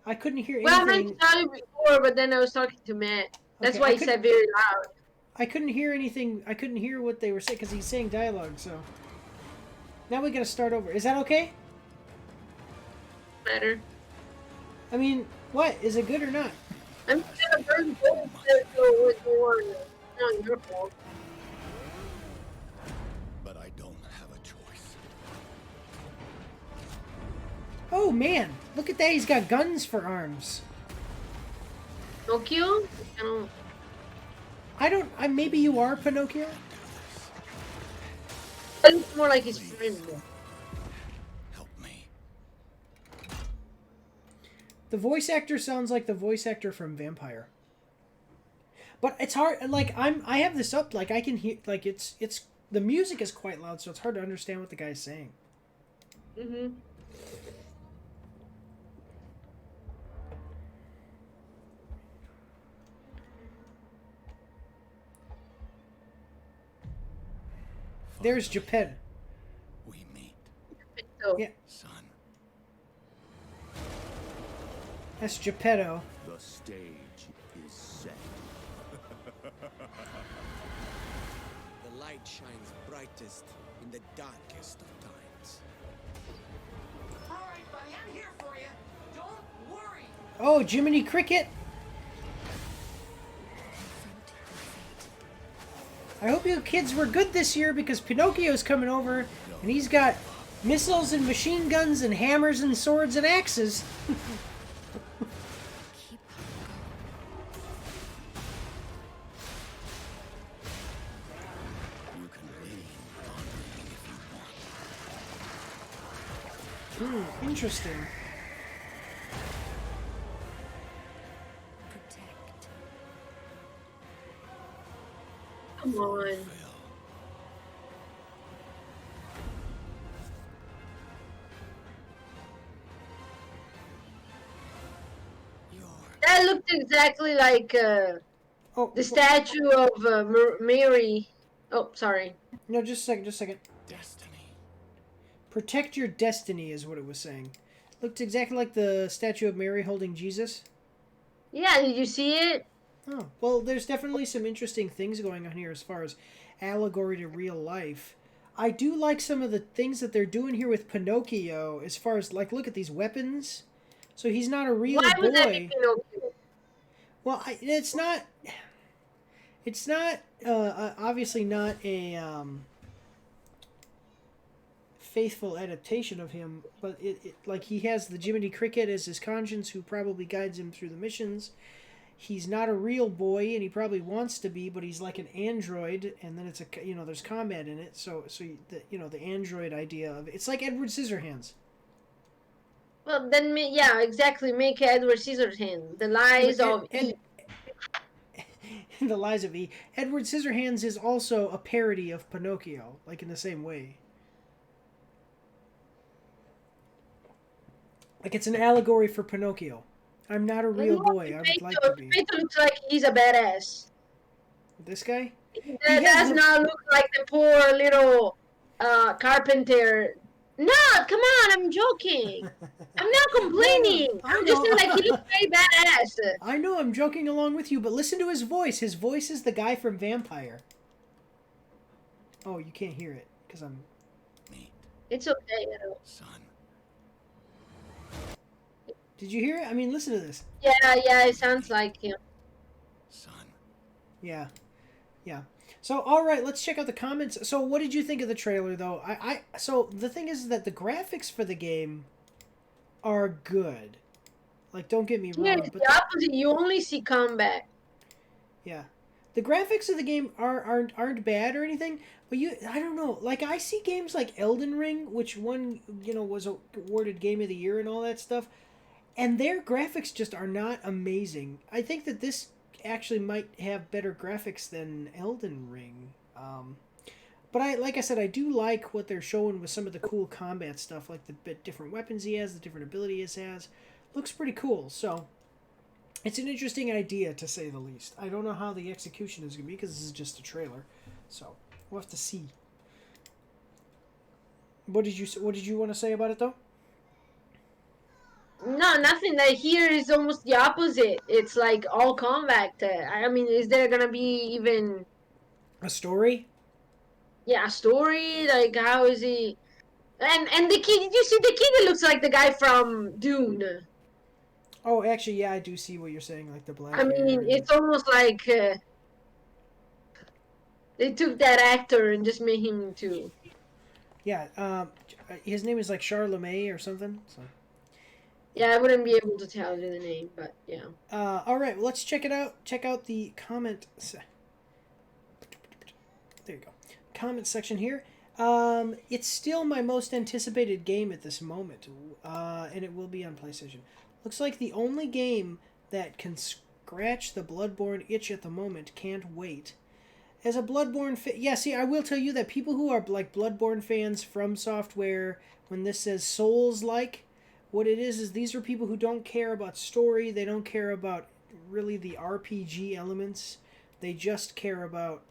I couldn't hear anything. Well, I meant to tell you before, but then I was talking to Matt. That's Okay, why he said very loud. I couldn't hear anything. I couldn't hear what they were saying because he's saying dialogue, so. Now we gotta start over. Is that okay? Better. I mean, what? Is it good or not? I'm gonna burn both with more. Not your fault. But I don't have a choice. Oh man, look at that. He's got guns for arms. Pinocchio? Maybe you are Pinocchio? It looks more like his friend. Help me. The voice actor sounds like the voice actor from Vampire. But it's hard. Like I have this up. Like I can hear. Like it's the music is quite loud, so it's hard to understand what the guy's saying. Mm-hmm. There's Geppetto. We meet, So, Yeah, son. that's Geppetto. The stage is set. The light shines brightest in the darkest of times. All right, buddy, I'm here for you. Don't worry. Oh, Jiminy Cricket. I hope you kids were good this year because Pinocchio's coming over and he's got missiles and machine guns and hammers and swords and axes. You can lean on me if you want. Interesting. Protect. come on. Fail. That looked exactly like Oh, the statue of Mary. Oh, sorry. no, just a second. Destiny. Protect your destiny is what it was saying. Looked exactly like the statue of Mary holding Jesus. Yeah, did you see it? Oh, well, there's definitely some interesting things going on here as far as allegory to real life. I do like some of the things that they're doing here with Pinocchio as far as, like, look at these weapons. So he's not a real Why boy. would that be Pinocchio? Well, it's not. It's not obviously not a faithful adaptation of him, but like he has the Jiminy Cricket as his conscience, who probably guides him through the missions. He's not a real boy, and he probably wants to be, but he's like an android, and then it's there's combat in it, so the android idea of it's like Edward Scissorhands. Well, then, yeah, exactly. Make Edward Scissorhands. The Lies of E. The Lies of E. Edward Scissorhands is also a parody of Pinocchio, like in the same way. Like it's an allegory for Pinocchio. I'm not a real boy. I would like to be. Geppetto looks like he's a badass. This guy? That does not look like the poor little carpenter. No, come on, I'm joking. I'm not complaining. I'm just saying, like, he looks very badass. I know, I'm joking along with you, but listen to his voice. His voice is the guy from Vampire. Oh, you can't hear it, because I'm... It's okay, Son. Did you hear it? I mean, listen to this. Yeah, it sounds like him. Son. Yeah. So, all right, let's check out the comments. So, what did you think of the trailer, though? So, the thing is that the graphics for the game are good. Like, don't get me wrong. Yeah, it's the opposite. You only see combat. Yeah. The graphics of the game aren't bad or anything, but I don't know. Like, I see games like Elden Ring, which was awarded Game of the Year and all that stuff, and their graphics just are not amazing. I think that this actually might have better graphics than Elden Ring. But like I said, I do like what they're showing with some of the cool combat stuff, like the different weapons he has, the different abilities he has. Looks pretty cool. So it's an interesting idea, to say the least. I don't know how the execution is going to be, because this is just a trailer. So we'll have to see. What did you want to say about it, though? No, nothing. Like, here is almost the opposite. It's like all combat. I mean, is there gonna be even a story? Yeah, a story. Like, how is he? And the kid. Did you see the kid that looks like the guy from Dune? Oh, actually, yeah, I do see what you're saying. Like the black. I mean, it's almost like they took that actor and just made him too. Yeah. His name is like Charlemagne or something. So. Yeah, I wouldn't be able to tell you the name, but yeah. All right, well, let's check it out. Check out the comment. There you go. Comment section here. It's still my most anticipated game at this moment, and it will be on PlayStation. Looks like the only game that can scratch the Bloodborne itch at the moment. Can't wait. As a Bloodborne see, I will tell you that people who are like Bloodborne fans from Software, when this says Souls-like, what it is these are people who don't care about story. They don't care about really the RPG elements. They just care about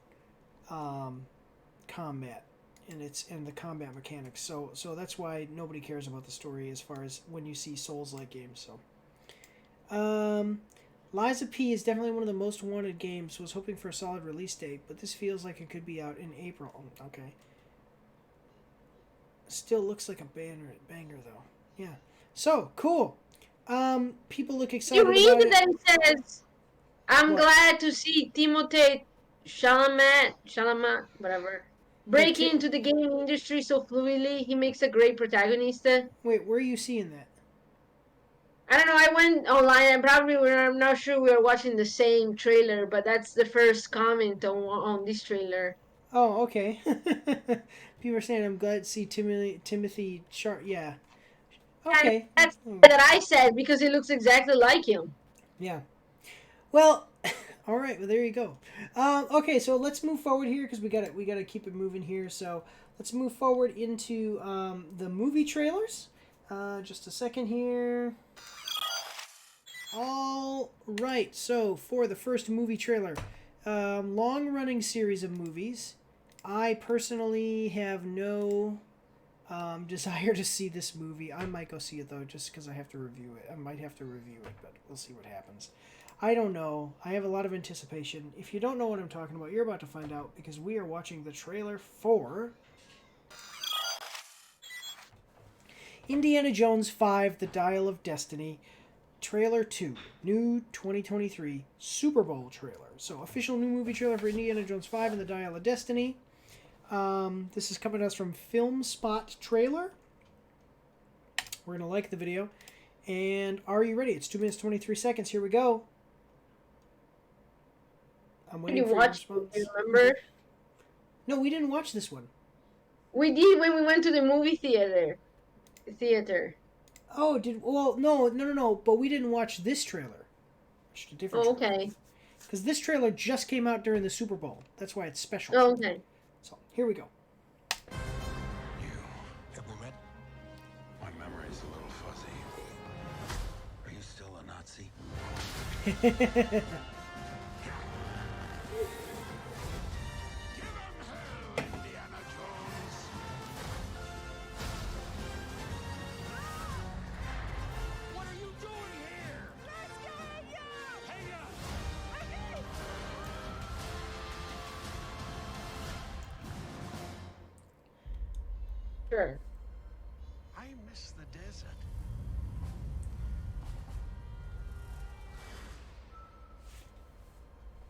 combat and the combat mechanics. So that's why nobody cares about the story as far as when you see Souls-like games. So, Lies of P is definitely one of the most wanted games. Was hoping for a solid release date, but this feels like it could be out in April. Oh, okay. Still looks like a banger though. Yeah. So, cool. People look excited about it. You read that it says, I'm glad to see Timothée Chalamet, whatever, break into the gaming industry so fluidly. He makes a great protagonist. Wait, where are you seeing that? I don't know, I went online and I'm not sure we were watching the same trailer, but that's the first comment on this trailer. Oh, okay. People are saying, I'm glad to see Timothy Sharp. Yeah. Okay. That's that I said because it looks exactly like him. Yeah. Well, all right. Well, there you go. Okay, so let's move forward here because we gotta keep it moving here. So let's move forward into the movie trailers. Just a second here. All right. So for the first movie trailer, long-running series of movies. I personally have no desire to see this movie. I might go see it though, just because I have to review it. I might have to review it, but we'll see what happens. I don't know. I have a lot of anticipation. If you don't know what I'm talking about, you're about to find out because we are watching the trailer for Indiana Jones 5: The Dial of Destiny, Trailer 2, new 2023 SuperBowl trailer. So official new movie trailer for Indiana Jones 5 and The Dial of Destiny. This is coming to us from Film Spot Trailer. We're going to like the video. And are you ready? It's 2 minutes 23 seconds. Here we go. I'm waiting for your response. Remember? No, we didn't watch this one. We did when we went to the movie theater. Oh, no. But we didn't watch this trailer. Watched a different. Oh, okay. Because this trailer just came out during the Super Bowl. That's why it's special. Oh, okay. So here we go. Have we met? My memory's a little fuzzy. Are you still a Nazi? Indiana Jones. What are you doing here? Let's get you! Hey, Sure. I miss the desert.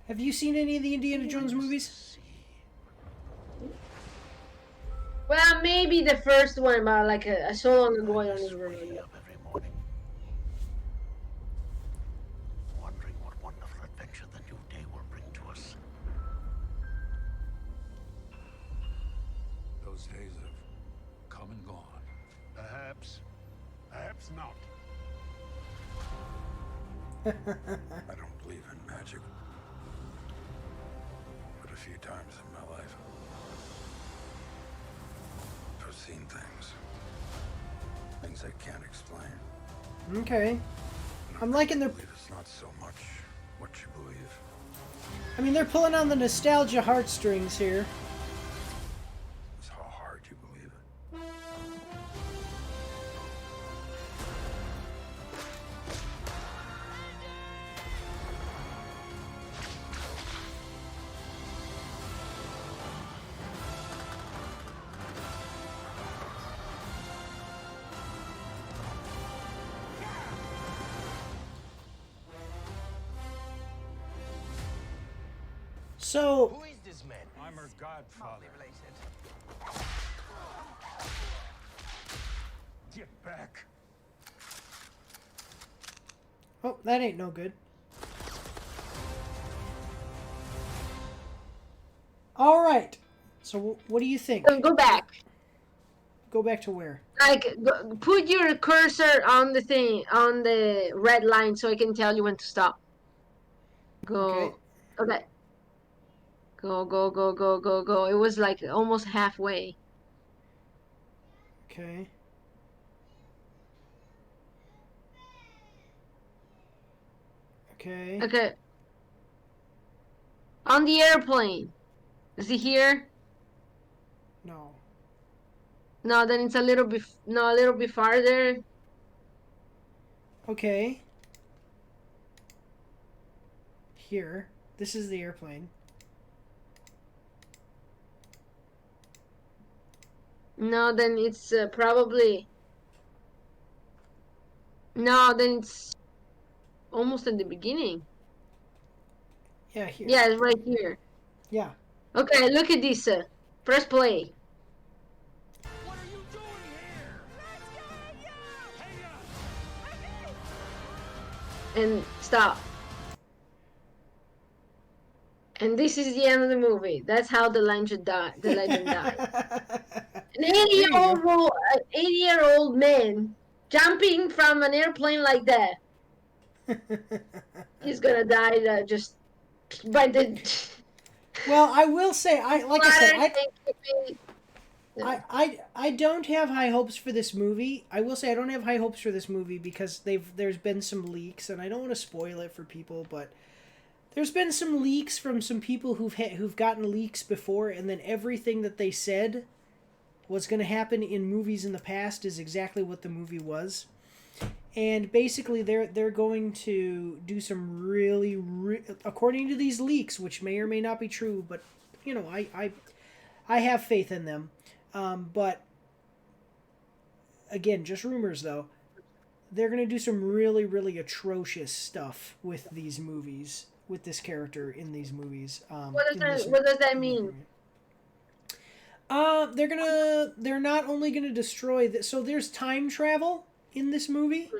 Have you seen any of the Indiana Jones movies? Well, maybe the first one, but like so long ago, I don't even remember. Up every morning, wondering what wonderful adventure the new day will bring to us. Those days have come and gone. Perhaps not. I don't believe in magic, but a few times in my life, I've seen things I can't explain. Okay. I'm liking their. I believe it's not so much what you believe. I mean, they're pulling on the nostalgia heartstrings here. It's how hard you believe it. So, Who is this man? I'm her godfather. Get back. oh, that ain't no good. All right. So, what do you think? Go back. Go back to where? Like, put your cursor on the thing, on the red line, so I can tell you when to stop. Go. Okay. Go. It was like almost halfway. Okay. Okay. Okay. On the airplane. Is he here? No. No, then it's a little bit, no, a little bit farther. Okay. Here. This is the airplane. No, then it's probably. No, then it's almost at the beginning. Yeah, here. Yeah, it's right here. Yeah. Okay, look at this. Press play. What are you doing here? Let's get you! Hey, And stop. And this is the end of the movie. That's how the legend died. The legend died. An 80-year-old man jumping from an airplane like that. He's gonna die just by the. Well, I will say, I don't have high hopes for this movie. I will say I don't have high hopes for this movie because there's been some leaks, and I don't want to spoil it for people, but there's been some leaks from some people who've gotten leaks before, and then everything that they said was going to happen in movies in the past is exactly what the movie was. And basically, they're going to do some really, according to these leaks, which may or may not be true, but you know, I have faith in them. But again, just rumors though. They're going to do some really, really atrocious stuff with these movies, with this character in these movies. What does that mean? They're not only gonna destroy so there's time travel in this movie,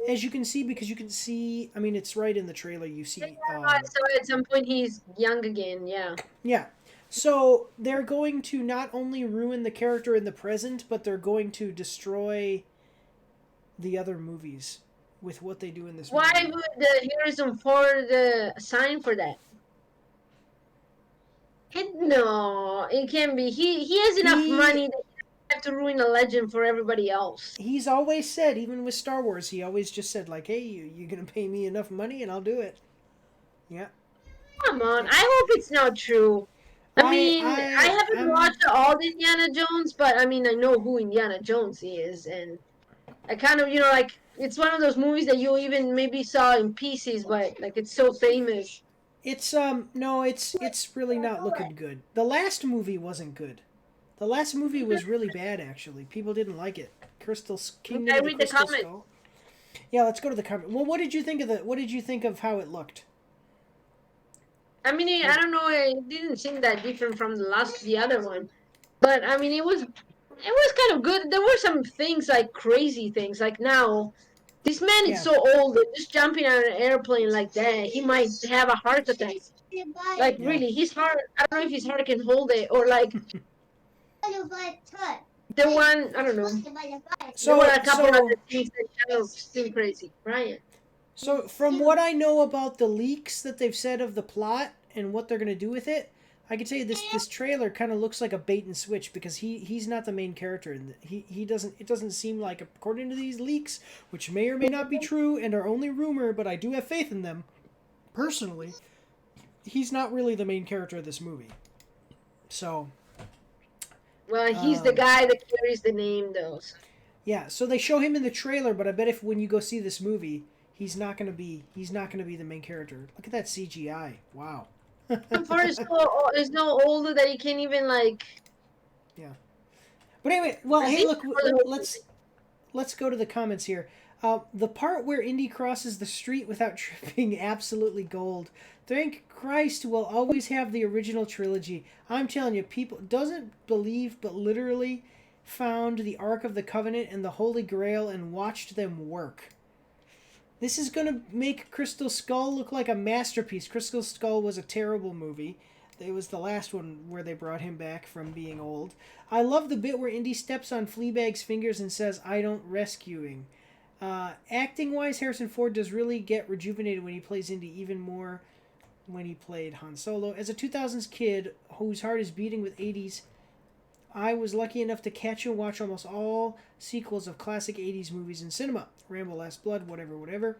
as you can see, because you can see, I mean, it's right in the trailer, you see. So at some point he's young again, yeah. Yeah. So they're going to not only ruin the character in the present, but they're going to destroy the other movies with what they do in this Why movie. would the Harrison Ford sign for that? No, it can't be. He has enough money that he doesn't have to ruin a legend for everybody else. He's always said, even with Star Wars, he always just said, like, hey, you're going to pay me enough money and I'll do it. Yeah. Come on, I hope it's not true. I mean, I haven't watched all the Indiana Jones, but I mean, I know who Indiana Jones is, and I kind of, like, it's one of those movies that you even maybe saw in pieces, but like it's so famous. It's no, it's really not looking good. The last movie wasn't good. The last movie was really bad, actually. People didn't like it. Kingdom of the Crystal Skull. Yeah, let's go to the comment. Well, what did you think of how it looked? I mean, I don't know. It didn't seem that different from the other one, but I mean, it was kind of good. There were some things like crazy things. Like now, this man is so old that just jumping on an airplane like that, he might have a heart attack. Like really, his heart. I don't know if his heart can hold it, or like the one. I don't know. So there were a couple other things that kind of seem crazy, Brian. So, from what I know about the leaks that they've said of the plot and what they're going to do with it, I can tell you this trailer kind of looks like a bait and switch because he's not the main character. He doesn't. It doesn't seem like, according to these leaks, which may or may not be true and are only rumor, but I do have faith in them. Personally, he's not really the main character of this movie. So. Well, he's the guy that carries the name, though. So. Yeah. So they show him in the trailer, but I bet when you go see this movie. He's not gonna be the main character. Look at that CGI. Wow. Forrest is no older that he can't even like. Yeah. But anyway, well, hey, look, let's go to the comments here. The part where Indy crosses the street without tripping, absolutely gold. Thank Christ, we'll always have the original trilogy. I'm telling you, people doesn't believe, but literally found the Ark of the Covenant and the Holy Grail and watched them work. This is going to make Crystal Skull look like a masterpiece. Crystal Skull was a terrible movie. It was the last one where they brought him back from being old. I love the bit where Indy steps on Fleabag's fingers and says, I don't rescuing. Acting-wise, Harrison Ford does really get rejuvenated when he plays Indy, even more when he played Han Solo. As a 2000s kid whose heart is beating with 80s, I was lucky enough to catch and watch almost all sequels of classic 80s movies in cinema. Rambo, Last Blood, whatever.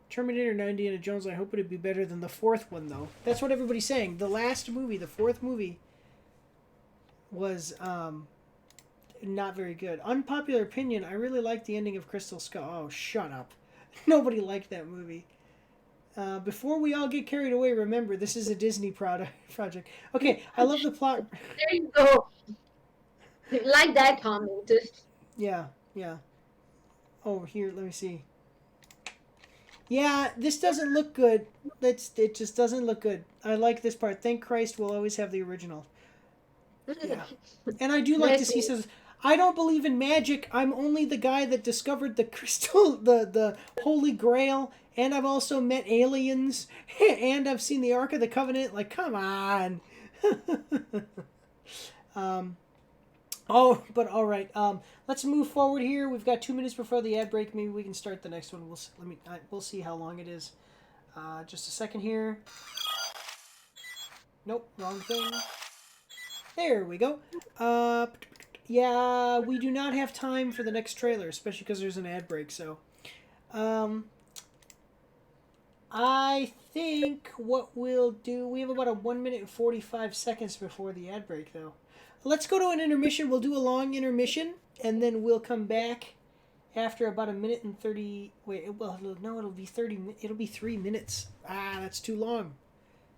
Terminator 9, Indiana Jones, I hope it would be better than the fourth one, though. That's what everybody's saying. The last movie, the fourth movie, was not very good. Unpopular opinion, I really liked the ending of Crystal Skull. Oh, shut up. Nobody liked that movie. Before we all get carried away, remember, this is a Disney project. Okay, I love the plot. There you go. Like that comment. Yeah. Oh, here, let me see. Yeah, this doesn't look good. It just doesn't look good. I like this part. Thank Christ we'll always have the original. Yeah. And I do like this. He says, I don't believe in magic. I'm only the guy that discovered the crystal, the Holy Grail, and I've also met aliens, and I've seen the Ark of the Covenant. Like, come on. But all right. Let's move forward here. We've got 2 minutes before the ad break. Maybe we can start the next one. We'll see how long it is. Just a second here. Nope, wrong thing. There we go. Yeah, we do not have time for the next trailer, especially because there's an ad break. So, I think what we'll do, we have about a 1 minute and 45 seconds before the ad break, though. Let's go to an intermission. We'll do a long intermission, and then we'll come back after about a minute and 30. Wait, well, no, it'll be 30. It'll be 3 minutes. That's too long.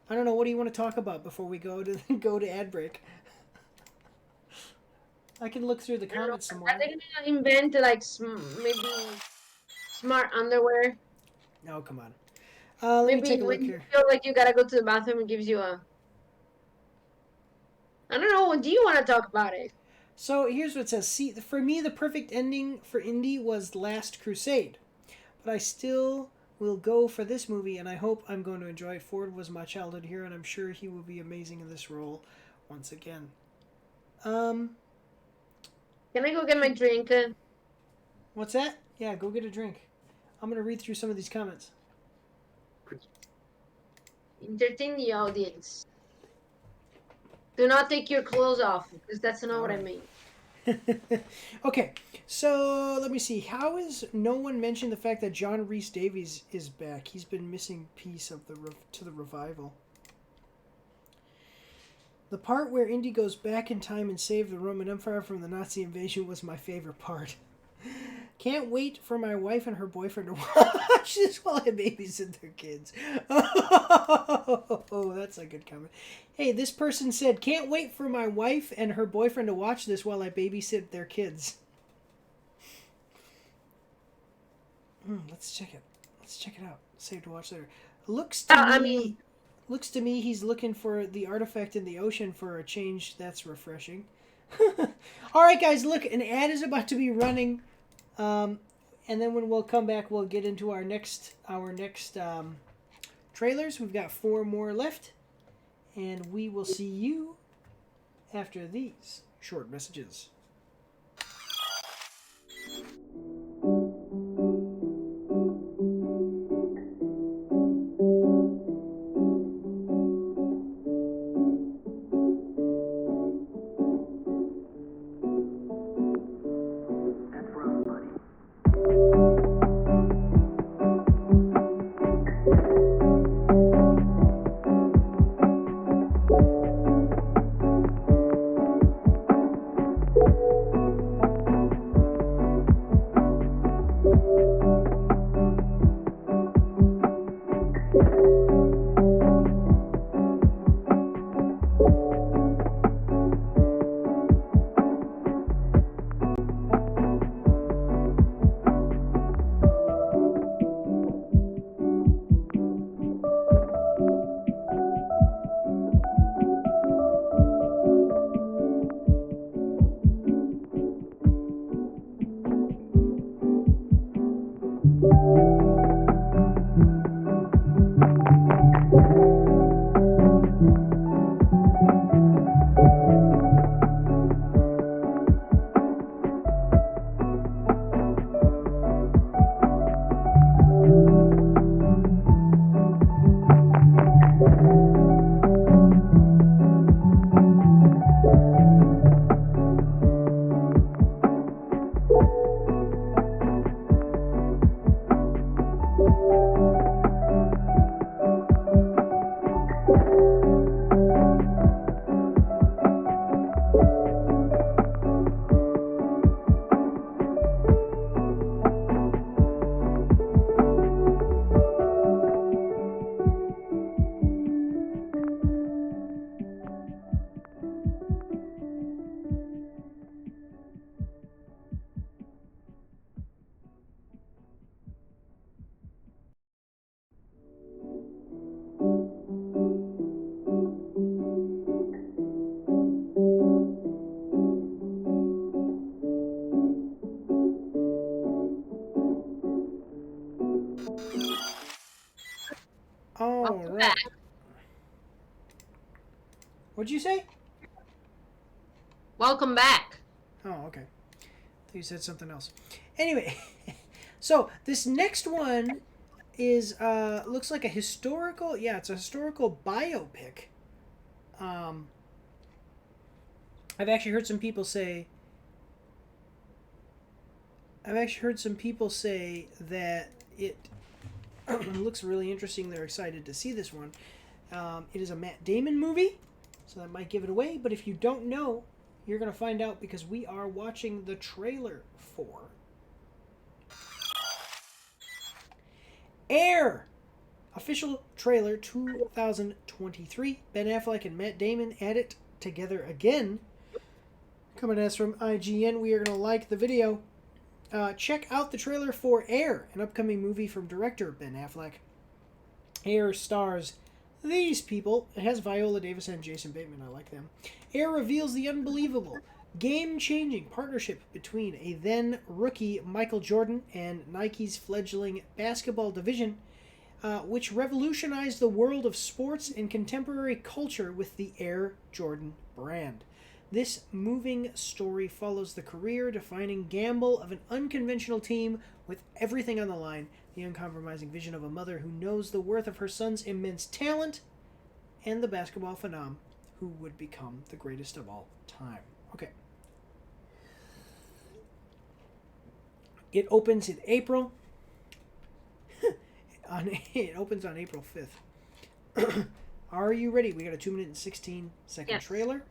I don't know. What do you want to talk about before we go to ad break? I can look through the comments some more. Are they gonna invent like maybe smart underwear? No, come on. Let me take a look here. Maybe when you feel like you gotta go to the bathroom, it gives you a. I don't know. Do you want to talk about it? So here's what it says. See, for me, the perfect ending for Indy was Last Crusade, but I still will go for this movie, and I hope I'm going to enjoy it. Ford was my childhood hero, and I'm sure he will be amazing in this role once again. Can I go get my drink? What's that? Yeah, go get a drink. I'm going to read through some of these comments. Entertain the audience. Do not take your clothes off, because that's not what I Alright. mean. Okay, so let me see. How is no one mentioned the fact that John Rhys Davies is back? He's been missing piece of to the revival. The part where Indy goes back in time and saved the Roman Empire from the Nazi invasion was my favorite part. Can't wait for my wife and her boyfriend to watch this while I babysit their kids. Oh, that's a good comment. Hey, this person said, can't wait for my wife and her boyfriend to watch this while I babysit their kids. Let's check it. Let's check it out. Save to watch later. Looks to me he's looking for the artifact in the ocean for a change. That's refreshing. All right, guys, look, an ad is about to be running. And then when we'll come back, we'll get into our next trailers. We've got 4 more left. And we will see you after these short messages. All right. What'd you say? Welcome back. Oh, okay. I thought you said something else. Anyway, so this next one is looks like a historical. Yeah, it's a historical biopic. I've actually heard some people say. That it looks really interesting. They're excited to see this one. It is a Matt Damon movie, so that might give it away. But if you don't know, you're going to find out because we are watching the trailer for Air. Official trailer 2023. Ben Affleck and Matt Damon at it together again. Coming at us from IGN. We are going to like the video. Check out the trailer for Air, an upcoming movie from director Ben Affleck. Air stars these people. It has Viola Davis and Jason Bateman. I like them. Air reveals the unbelievable, game-changing partnership between a then-rookie Michael Jordan and Nike's fledgling basketball division, which revolutionized the world of sports and contemporary culture with the Air Jordan brand. This moving story follows the career-defining gamble of an unconventional team with everything on the line, the uncompromising vision of a mother who knows the worth of her son's immense talent, and the basketball phenom who would become the greatest of all time. Okay. It opens in April. It opens on April 5th. Are you ready? We got a 2 minute and 16-second trailer.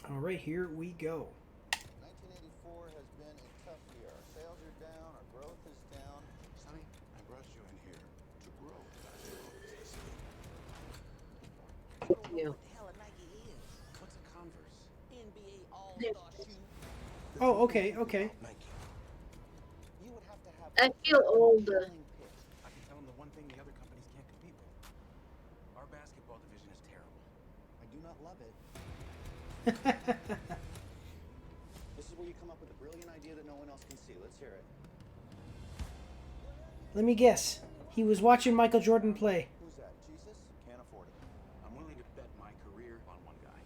All right, here we go. 1984 has been a tough year. Our sales are down, our growth is down. Sonny, I brought you in here to grow. You. What the hell a Nike is? What's a Converse? NBA All-Star shoe. Oh, okay. Nike. You would have to have I feel old. a killing pitch. I can tell them the one thing the other companies can't compete with. Our basketball division is terrible. I do not love it. This is where you come up with a brilliant idea that no one else can see. Let's hear it. Let me guess. He was watching Michael Jordan play. Who's that? Jesus? Can't afford it. I'm willing to bet my career on one guy.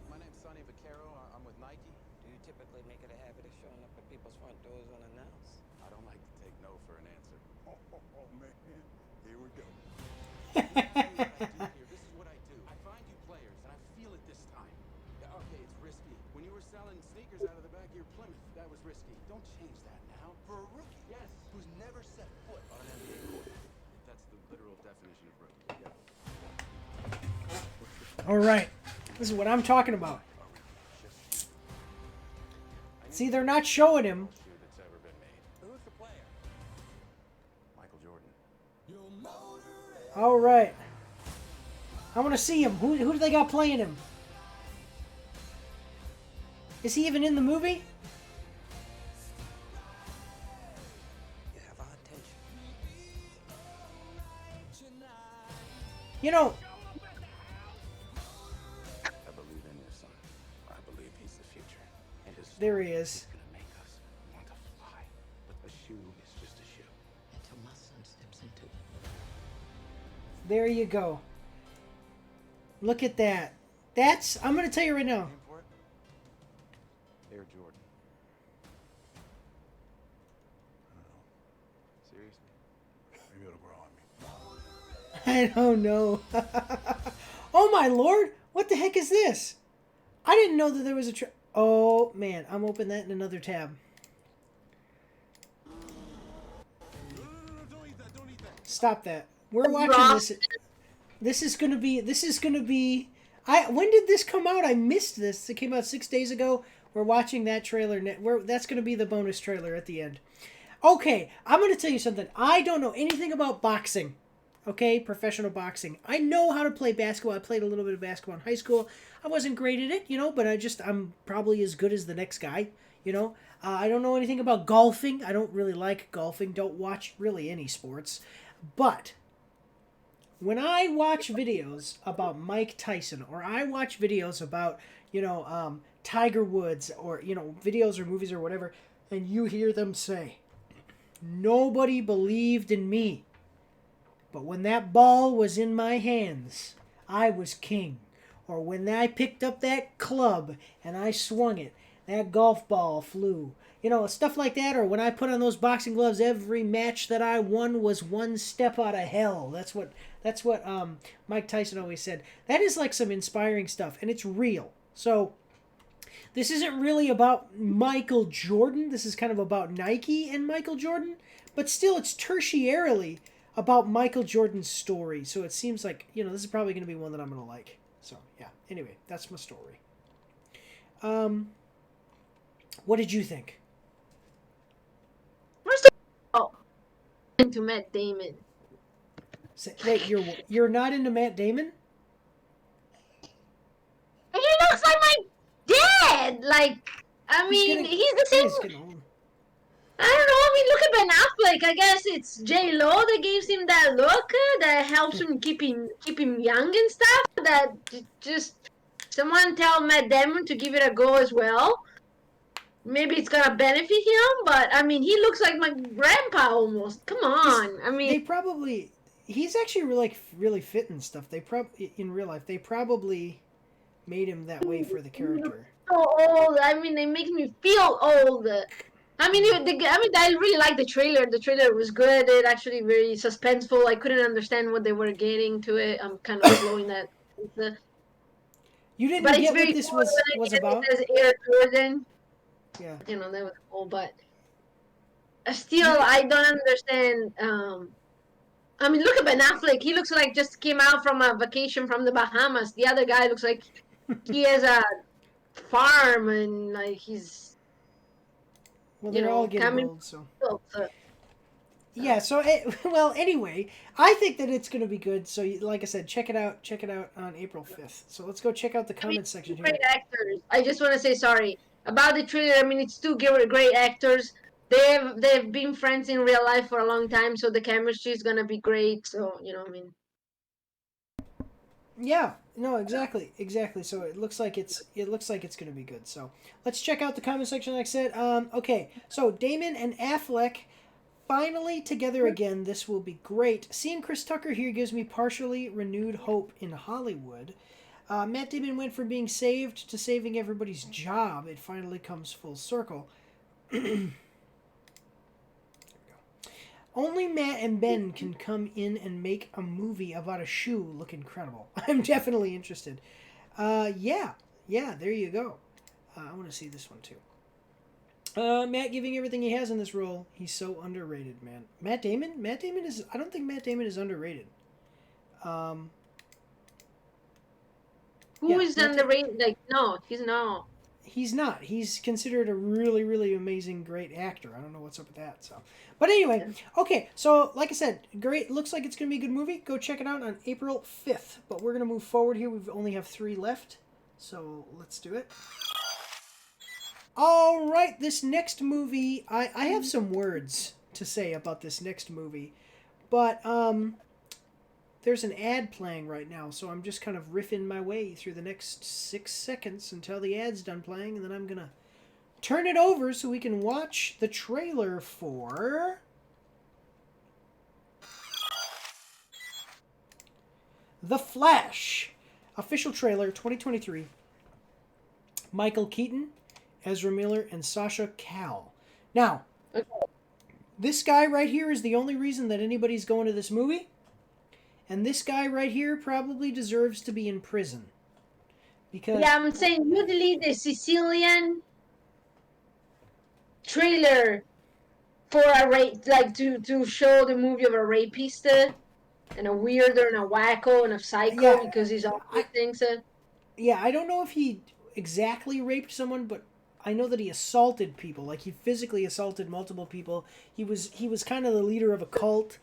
My name's Sonny Vaccaro. I'm with Nike. Do you typically make it a habit of showing up at people's front doors unannounced? I don't like to take no for an answer. Oh man. Here we go. This is what I do. I find you players, and I feel it this time. Yeah, okay, it's risky. When you were selling sneakers out of the back of your Plymouth, that was risky. Don't change that now. For a rookie? Yes. Who's never set foot On an NBA court. That's the literal definition of rookie. Yeah. All right. This is what I'm talking about. See, they're not showing him. Shoe that's ever been made. Who's the player? Michael Jordan. All right. I want to see him. Who do they got playing him? Is he even in the movie? You have our attention. You know, I believe in your son. I believe he's the future. And his there he is. gonna make us want to fly. But a shoe is just a shoe. Until my son steps into it. There you go. Look at that. I'm going to tell you right now. Name for it? Air Jordan. Seriously? Maybe it'll grow on me. I don't know. Oh my lord. What the heck is this? I didn't know that there was a oh man. I'm opening that in another tab. No, don't eat that, don't eat that. Stop that. We're watching this. This is gonna be. When did this come out? I missed this. It came out 6 days ago. We're watching that trailer. That's gonna be the bonus trailer at the end. Okay, I'm gonna tell you something. I don't know anything about boxing. Okay, professional boxing. I know how to play basketball. I played a little bit of basketball in high school. I wasn't great at it, but I'm probably as good as the next guy. I don't know anything about golfing. I don't really like golfing. Don't watch really any sports, but when I watch videos about Mike Tyson, or I watch videos about, Tiger Woods, or, videos or movies or whatever, and you hear them say, nobody believed in me, but when that ball was in my hands, I was king. Or when I picked up that club and I swung it, that golf ball flew. Stuff like that. Or when I put on those boxing gloves, every match that I won was one step out of hell. That's what Mike Tyson always said. That is like some inspiring stuff, and it's real. So this isn't really about Michael Jordan. This is kind of about Nike and Michael Jordan, but still it's tertiarily about Michael Jordan's story. So it seems like, this is probably going to be one that I'm going to like. So yeah, anyway, that's my story. What did you think? First of all, into Matt Damon. Wait, you're not into Matt Damon? He looks like my dad. He's the same. I don't know. Look at Ben Affleck. I guess it's J-Lo that gives him that look that helps him keep him young and stuff. That just someone tell Matt Damon to give it a go as well. Maybe it's gonna benefit him, but he looks like my grandpa almost. Come on. He's actually really fit and stuff. In real life, they probably made him that way for the character. So old. I mean, they make me feel old. I mean, I really liked the trailer. The trailer was good. It actually very suspenseful. I couldn't understand what they were getting to it. I'm kind of slowing that. You didn't But it's get very what this cool was when about? it says Air Jordan. Yeah. You know, that was cool. But still, I don't understand. I mean, look at Ben Affleck. He looks like just came out from a vacation from the Bahamas. The other guy looks like he has a farm and like he's. Well, they're all getting old, so. So. Yeah, so, well, anyway, I think that it's going to be good. So, like I said, check it out. Check it out on April 5th. So, let's go check out the comments section here. Great actors. I just want to say sorry about the trailer. I mean, it's two great actors. They've been friends in real life for a long time, so the chemistry is going to be great. So, you know, I mean. Yeah, no, exactly. So it looks like it's going to be good. So let's check out the comment section. Like I said, okay. So Damon and Affleck finally together again. This will be great. Seeing Chris Tucker here gives me partially renewed hope in Hollywood. Matt Damon went from being saved to saving everybody's job. It finally comes full circle. Only Matt and Ben can come in and make a movie about a shoe look incredible. I'm definitely interested. Yeah, there you go. I want to see this one too. Matt giving everything he has in this role. He's so underrated, man. Matt Damon is. I don't think Matt Damon is underrated. Who is underrated? Like, no, he's not. He's not. He's considered a really, really amazing, great actor. I don't know what's up with that. So, but anyway, okay. So, like I said, great. Looks like it's gonna be a good movie. Go check it out on April 5th. But we're gonna move forward here. We only have 3 left, so let's do it. All right, this next movie, I have some words to say about this next movie, but there's an ad playing right now, so I'm just kind of riffing my way through the next 6 seconds until the ad's done playing, and then I'm gonna turn it over so we can watch the trailer for The Flash. Official trailer 2023. Michael Keaton, Ezra Miller, and Sasha Calle. Now, this guy right here is the only reason that anybody's going to this movie. And this guy right here probably deserves to be in prison. Because yeah, I'm saying you delete the Sicilian trailer for a rape, like to show the movie of a rapist and a weirdo and a wacko and a psycho because he's all these things. Yeah, I don't know if he exactly raped someone, but I know that he assaulted people. Like he physically assaulted multiple people. He was kind of the leader of a cult.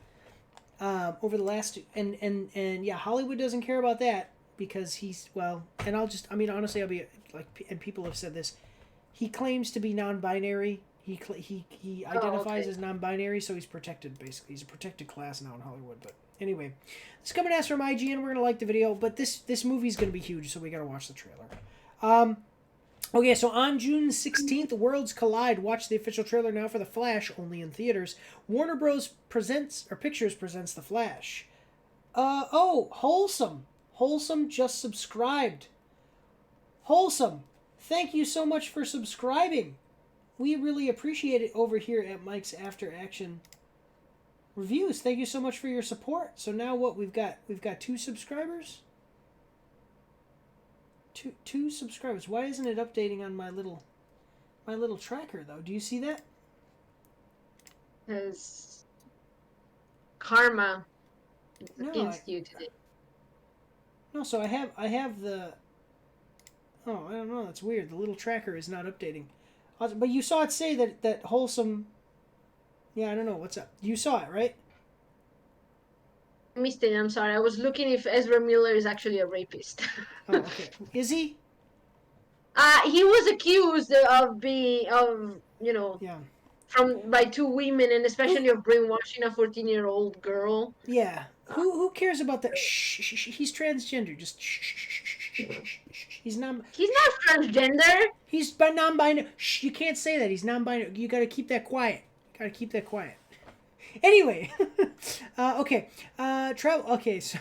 Over the last and yeah, Hollywood doesn't care about that because he's and honestly I'll be like, and people have said this, he claims to be non-binary. He identifies as non-binary, so he's protected. Basically, he's a protected class now in Hollywood. But anyway, this is coming at us from IGN. We're gonna like the video, but this movie's gonna be huge, so we gotta watch the trailer. Okay, so on June 16th, Worlds Collide. Watch the official trailer now for The Flash, only in theaters. Warner Bros. Pictures presents The Flash. Wholesome. Wholesome just subscribed. Wholesome, thank you so much for subscribing. We really appreciate it over here at Mike's After Action Reviews. Thank you so much for your support. So now what we've got 2 subscribers. Two subscribers. Why isn't it updating on my little tracker though? Do you see that? Because karma is against you today. No, so I have the. Oh, I don't know. That's weird. The little tracker is not updating. But you saw it say that wholesome. Yeah, I don't know. What's up? You saw it, right? I missed it. I'm sorry. I was looking if Ezra Miller is actually a rapist. Oh, okay. Is he? He was accused of being, by 2 women, and especially of brainwashing a 14-year-old girl. Yeah. Who cares about that? Shh. He's transgender. Just shh. He's not transgender. He's non-binary. Shh. You can't say that. He's non-binary. You got to keep that quiet. Anyway. Okay. Travel. Okay. So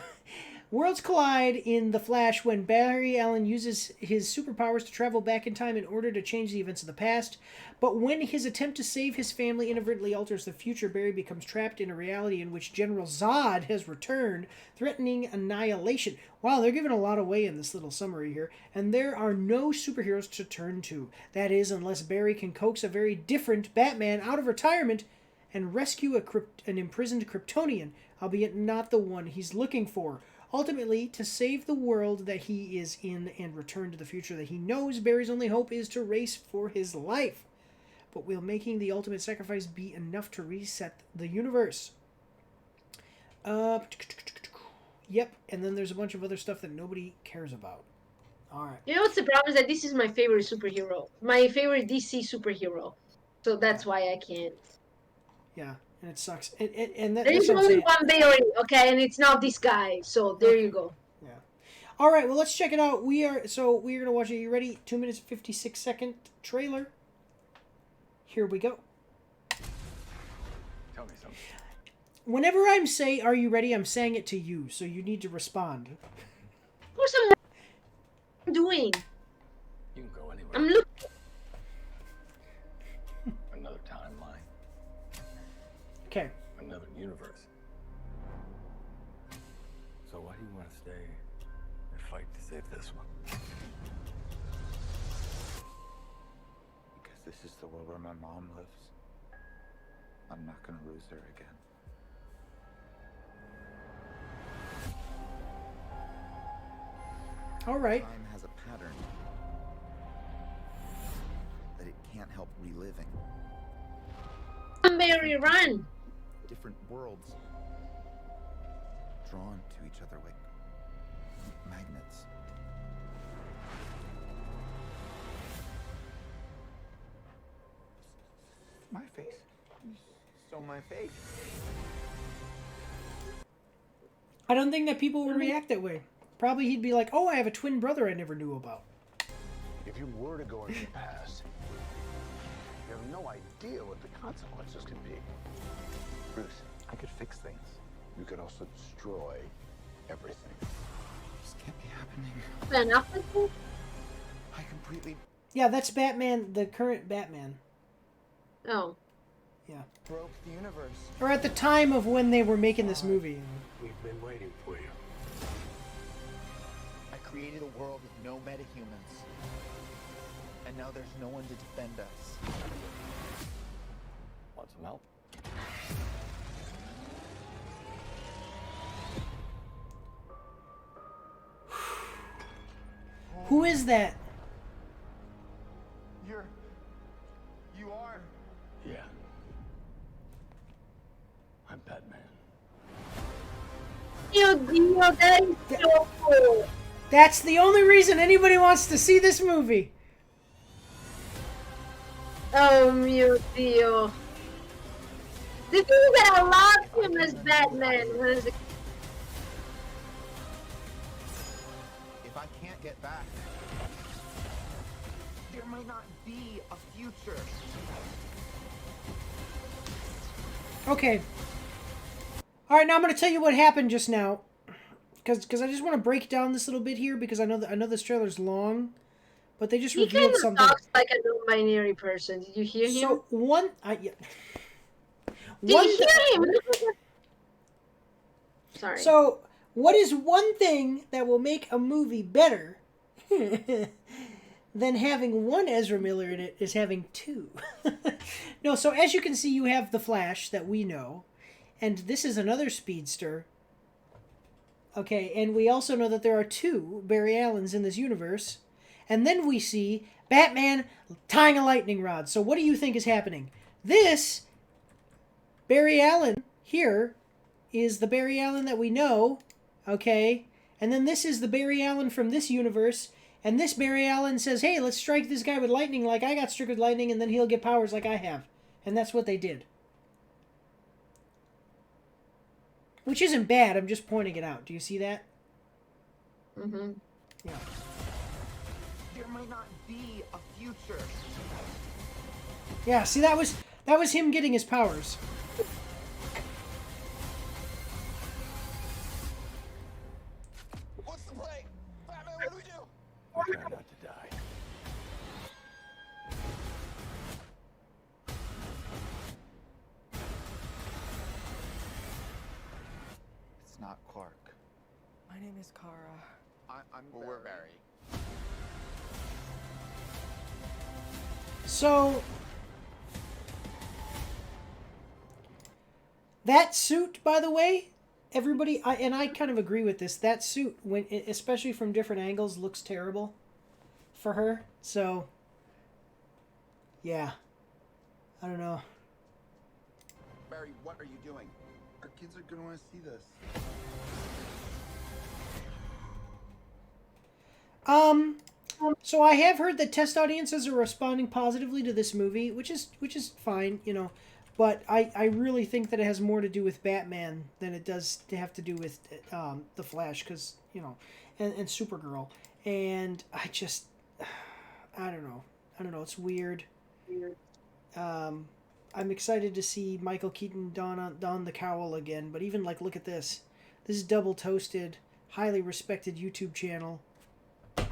Worlds collide in The Flash when Barry Allen uses his superpowers to travel back in time in order to change the events of the past. But when his attempt to save his family inadvertently alters the future, Barry becomes trapped in a reality in which General Zod has returned, threatening annihilation. Wow, they're giving a lot away in this little summary here. And there are no superheroes to turn to. That is, unless Barry can coax a very different Batman out of retirement and rescue an imprisoned Kryptonian, albeit not the one he's looking for. Ultimately, to save the world that he is in and return to the future that he knows, Barry's only hope is to race for his life. But will making the ultimate sacrifice be enough to reset the universe? Yep, and then there's a bunch of other stuff that nobody cares about. Alright. You know what's the problem is that this is my favorite superhero. My favorite DC superhero. So that's why I can't. Yeah, and it sucks. And There's only one Barry, okay, and it's not this guy. So there you go. Yeah. All right, well, let's check it out. We're going to watch it. You ready? 2 minutes, 56-second trailer. Here we go. Tell me something. Whenever I'm say, "Are you ready?" I'm saying it to you, so you need to respond. What's I'm doing? You can go anywhere. I'm looking. Another timeline. Okay. Another universe. So why do you want to stay and fight to save this one? Because this is the world where my mom lives. I'm not gonna lose her again. All right. Time has a pattern that it can't help reliving. Barry, run! Different worlds drawn to each other like magnets. My face. You stole my face. I don't think that people would react that way. Probably he'd be like, "Oh, I have a twin brother I never knew about." If you were to go into the past, you have no idea what the consequences could be. Bruce, I could fix things. You could also destroy everything. This can't be happening. Ben Affleck? I completely Yeah, that's Batman, the current Batman. Oh. Yeah. broke the universe. Or at the time of when they were making this movie. We've been waiting for you. I created a world with no metahumans. And now there's no one to defend us. Want some help? Who is that? You are. Yeah. I'm Batman. Dio, that is so cool. That's the only reason anybody wants to see this movie. Oh, mio Dio. The thing that I loved him as Batman was If I can't get back, there might not be a future. Okay. All right, now I'm going to tell you what happened just now, because I just want to break down this little bit here because I know this trailer's long, but they just he revealed kind of something. talks like a non-binary person. Did you hear him? So Did you hear him? Sorry. So what is one thing that will make a movie better than having one Ezra Miller in it is having two? No, so as you can see, you have the Flash that we know, and this is another speedster. Okay, and we also know that there are two Barry Allens in this universe. And then we see Batman tying a lightning rod. So what do you think is happening? This Barry Allen here is the Barry Allen that we know, okay? And then this is the Barry Allen from this universe. And this Barry Allen says, "Hey, let's strike this guy with lightning like I got struck with lightning, and then he'll get powers like I have." And that's what they did. Which isn't bad, I'm just pointing it out. Do you see that? Mm-hmm. Yeah. There might not be a future. Yeah, see, that was him getting his powers. not Clark. My name is Kara. I'm We're Barry. So that suit, by the way, everybody, I kind of agree with this. That suit, when especially from different angles, looks terrible for her. So yeah, I don't know. Barry, what are you doing? Our kids are gonna want to see this. So I have heard that test audiences are responding positively to this movie, which is fine, you know, but I really think that it has more to do with Batman than it does to have to do with the Flash, because, you know, and Supergirl, and I don't know, it's weird. I'm excited to see Michael Keaton don the cowl again, but even, like, look at this. This is Double Toasted, highly respected YouTube channel.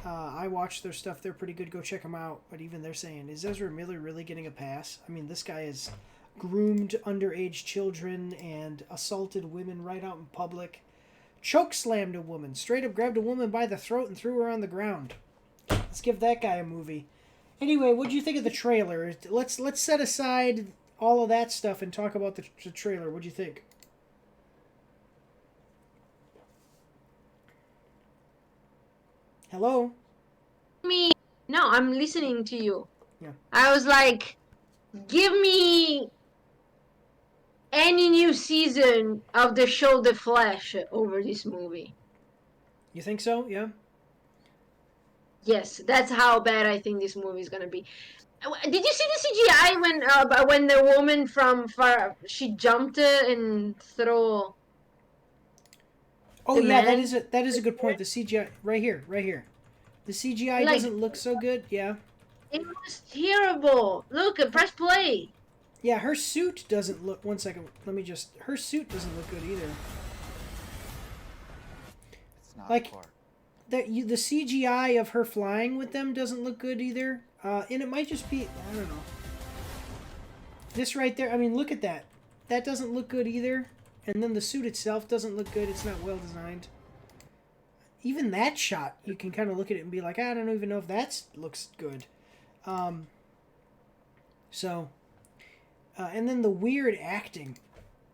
I watch their stuff. They're pretty good. Go check them out. But even they're saying, is Ezra Miller really getting a pass? I mean, this guy has groomed underage children and assaulted women right out in public. Chokeslammed a woman. Straight up grabbed a woman by the throat and threw her on the ground. Let's give that guy a movie. Anyway, what do you think of the trailer? Let's set aside all of that stuff and talk about the trailer. What do you think? Hello? No, I'm listening to you. Yeah. I was like, give me any new season of the show The Flash over this movie. You think so? Yeah? Yes, that's how bad I think this movie is gonna be. Did you see the CGI when the woman from far she jumped and threw? Oh yeah, that is a good point. The CGI right here. The CGI doesn't look so good. Yeah. It was terrible. Look, press play. Yeah, her suit doesn't look. One second, her suit doesn't look good either. It's not like Clark. the CGI of her flying with them doesn't look good either. And it might just be, I don't know. This right there, I mean, look at that. That doesn't look good either. And then the suit itself doesn't look good. It's not well designed. Even that shot, you can kind of look at it and be like, I don't even know if that looks good. And then the weird acting.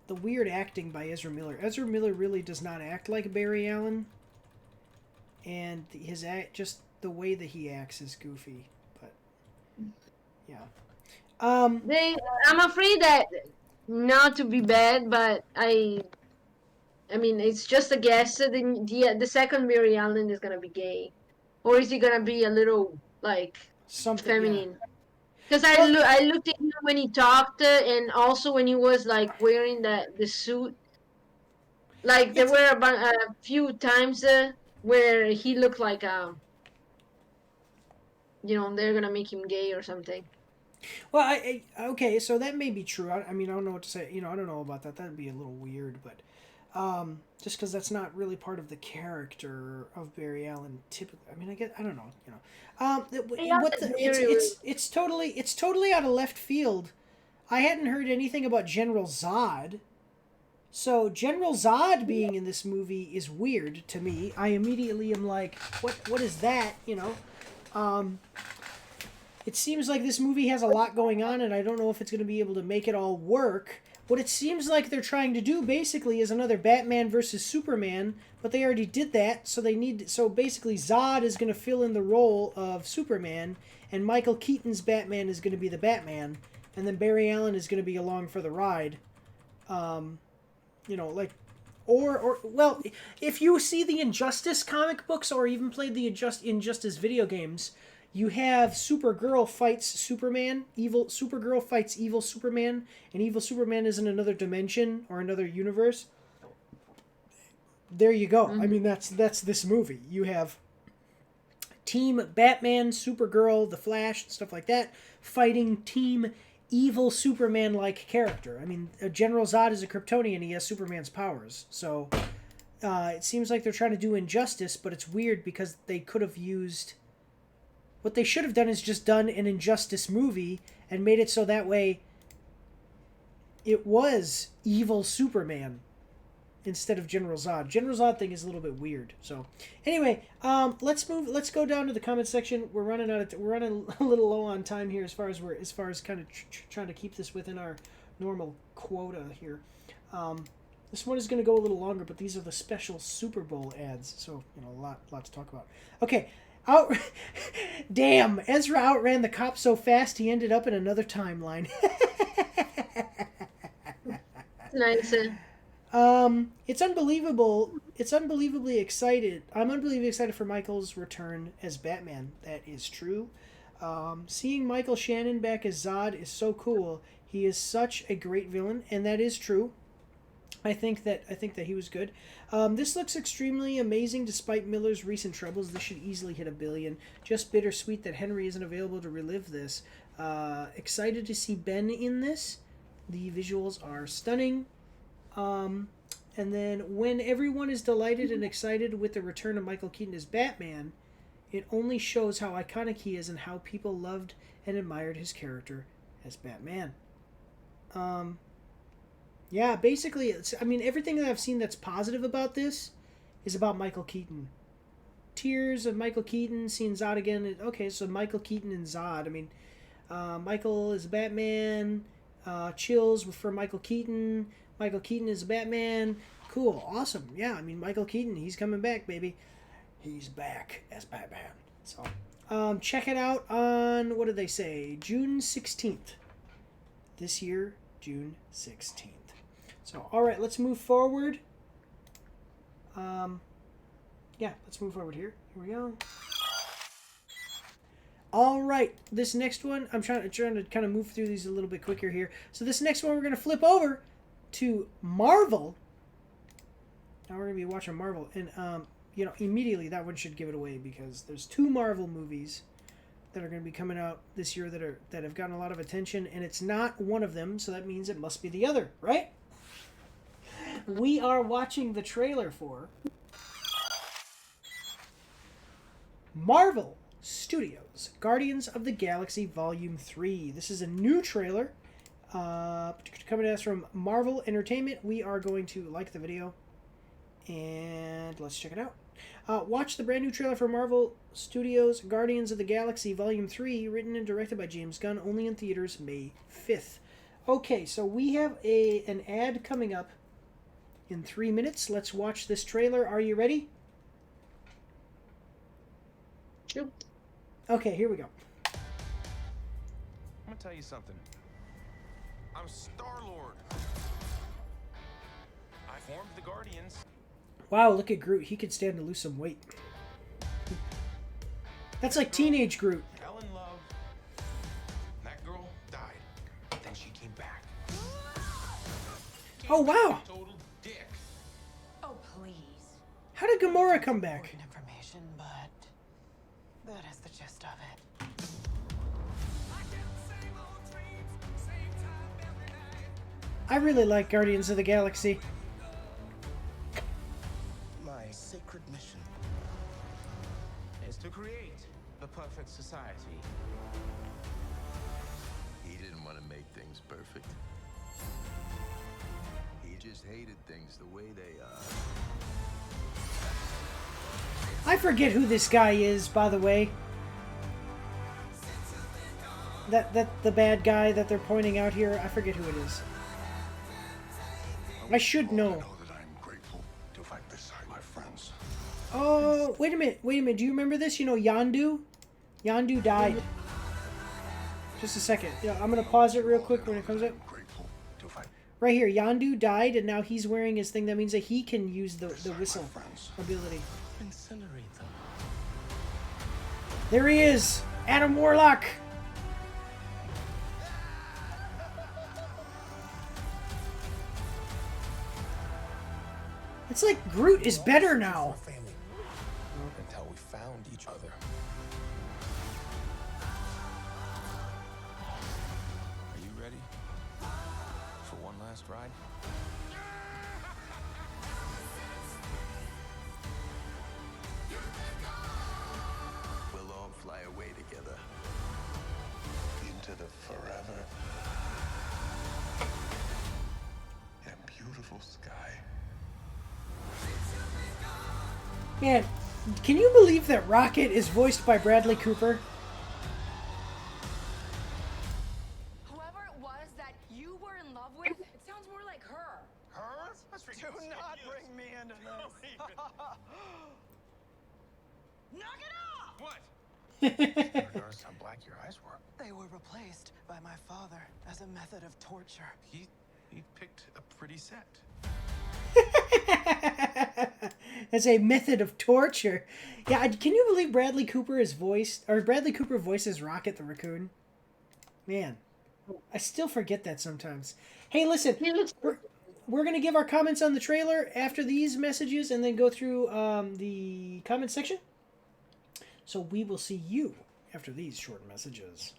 The weird acting by Ezra Miller. Ezra Miller really does not act like Barry Allen. And his just the way that he acts is goofy. But, yeah. I'm afraid that, not to be bad, but I mean, it's just a guess. The second Barry Allen is gonna be gay, or is he gonna be a little like something feminine? Because I looked at him when he talked, and also when he was like wearing the suit. Like there were a few times where he looked like they're gonna make him gay or something. Well, okay, so that may be true. I mean, I don't know what to say. I don't know about that. That'd be a little weird, but just because that's not really part of the character of Barry Allen. Typically, I mean, I don't know. It's totally out of left field. I hadn't heard anything about General Zod. So General Zod being in this movie is weird to me. I immediately am like, what is that? It seems like this movie has a lot going on, and I don't know if it's going to be able to make it all work. What it seems like they're trying to do, basically, is another Batman versus Superman, but they already did that, so basically Zod is going to fill in the role of Superman, and Michael Keaton's Batman is going to be the Batman, and then Barry Allen is going to be along for the ride. Well, if you see the Injustice comic books, or even played the Injustice video games, you have Supergirl fights Superman. Supergirl fights evil Superman, and evil Superman is in another dimension or another universe. There you go. Mm-hmm. I mean, that's this movie. You have Team Batman, Supergirl, the Flash, stuff like that, fighting Team evil Superman-like character. I mean, General Zod is a Kryptonian. He has Superman's powers. So it seems like they're trying to do Injustice, but it's weird because they could have used... What they should have done is just done an Injustice movie and made it so that way it was evil Superman. instead of General Zod. General Zod thing is a little bit weird. So anyway, let's go down to the comment section. We're running a little low on time here as far as kind of trying to keep this within our normal quota here. This one is going to go a little longer, but these are the special Super Bowl ads, so you know, a lot to talk about. Okay, damn, Ezra outran the cop so fast he ended up in another timeline. Nice. It's unbelievable. It's unbelievably excited. I'm unbelievably excited for Michael's return as Batman. That is true. Seeing Michael Shannon back as Zod is so cool. He is such a great villain, and that is true. I think that he was good. This looks extremely amazing despite Miller's recent troubles. This should easily hit $1 billion. Just bittersweet that Henry isn't available to relive this. Excited to see Ben in this. The visuals are stunning. And then when everyone is delighted and excited with the return of Michael Keaton as Batman, it only shows how iconic he is and how people loved and admired his character as Batman. Yeah, basically, everything that I've seen that's positive about this is about Michael Keaton. Tears of Michael Keaton, seeing Zod again. Okay, so Michael Keaton and Zod. Michael is Batman. Chills for Michael Keaton. Michael Keaton is Batman. Cool, awesome. Yeah, Michael Keaton, he's coming back, baby. He's back as Batman. So, check it out on, what did they say? June 16th. This year, June 16th. So, all right, let's move forward. Let's move forward here. Here we go. All right, this next one, I'm trying to kind of move through these a little bit quicker here. So this next one, we're going to flip over to Marvel. Now we're going to be watching Marvel, and immediately that one should give it away because there's 2 Marvel movies that are going to be coming out this year that have gotten a lot of attention, and it's not one of them, so that means it must be the other, right? We are watching the trailer for Marvel Studios Guardians of the Galaxy Volume 3. This is a new trailer coming to us from Marvel Entertainment. We are going to like the video and let's check it out. Watch the brand new trailer for Marvel Studios Guardians of the Galaxy Volume 3, written and directed by James Gunn, only in theaters May 5th. Okay, so we have an ad coming up in 3 minutes. Let's watch this trailer. Are you ready? Nope. Okay, here we go. I'm gonna tell you something. I'm Star-Lord. I formed the Guardians. Wow, look at Groot. He could stand to lose some weight. That's like teenage Groot. Fell in love. That girl died. Then she came back. Oh, wow. Total dick. Oh, please. How did Gamora come back? Information, but that is the gist of it. I really like Guardians of the Galaxy. My sacred mission is to create the perfect society. He didn't want to make things perfect. He just hated things the way they are. I forget who this guy is, by the way. That the bad guy that they're pointing out here. I forget who it is. I should know. That I'm grateful to fight beside my friends. Oh, wait a minute. Do you remember this? You know Yondu? Yondu died. Just a second. Yeah, I'm going to pause it real quick when it comes up. Right here, Yondu died, and now he's wearing his thing. That means that he can use the whistle ability. Incinerate them. There he is! Adam Warlock! It's like Groot is better now. Until we found each other. Are you ready for one last ride? We'll all fly away together. Into the forever and beautiful sky Man, can you believe that Rocket is voiced by Bradley Cooper? Whoever it was that you were in love with, it sounds more like her. Her? Do not bring me into this. Knock it off! What? Notice how black your eyes were. They were replaced by my father as a method of torture. He picked a pretty set. As a method of torture. Yeah, can you believe Bradley Cooper voices Rocket the Raccoon? Man, I still forget that sometimes. Hey, listen, we're going to give our comments on the trailer after these messages and then go through the comment section. So we will see you after these short messages.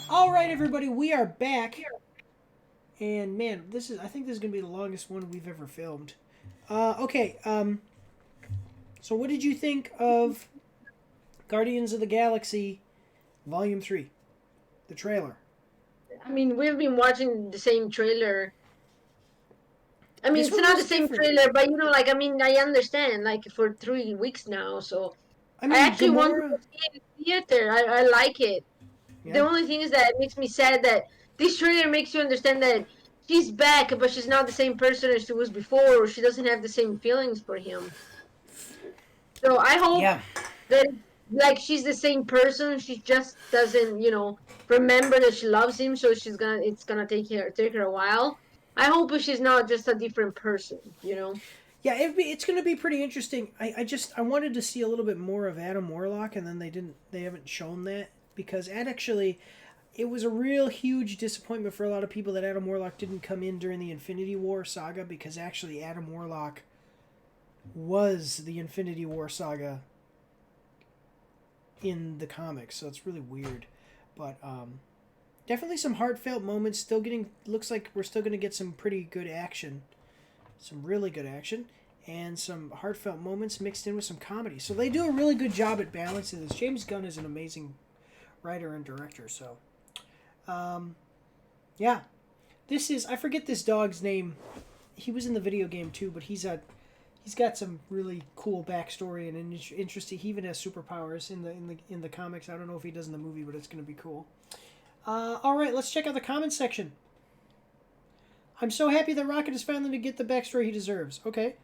All right, everybody, we are back. And man, I think this is going to be the longest one we've ever filmed. Okay, so what did you think of Guardians of the Galaxy Volume 3? The trailer. I mean, we've been watching the same trailer. I mean, it's not the same trailer, but you know, like, I mean, I understand, like, for 3 weeks now, so I mean, I actually want to see it in the theater. I like it. Yeah. The only thing is that it makes me sad that this trailer makes you understand that she's back, but she's not the same person as she was before, or she doesn't have the same feelings for him. So I hope that, like, she's the same person. She just doesn't, you know, remember that she loves him. So it's gonna take her a while. I hope she's not just a different person, you know. Yeah, it's going to be pretty interesting. I wanted to see a little bit more of Adam Warlock, and then they haven't shown that, because it was a real huge disappointment for a lot of people that Adam Warlock didn't come in during the Infinity War saga, because actually Adam Warlock was the Infinity War saga in the comics, so it's really weird. But definitely some heartfelt moments. Looks like we're still going to get some pretty good action. Some really good action. And some heartfelt moments mixed in with some comedy. So they do a really good job at balancing this. James Gunn is an amazing writer and director, so... yeah. This is... I forget this dog's name. He was in the video game, too, but he's got some really cool backstory and interesting... He even has superpowers in the comics. I don't know if he does in the movie, but it's going to be cool. Alright, let's check out the comments section. I'm so happy that Rocket has finally to get the backstory he deserves. Okay.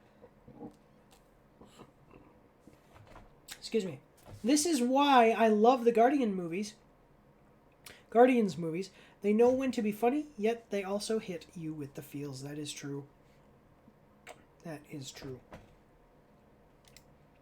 Excuse me. This is why I love the Guardians movies. They know when to be funny, yet they also hit you with the feels. That is true. That is true.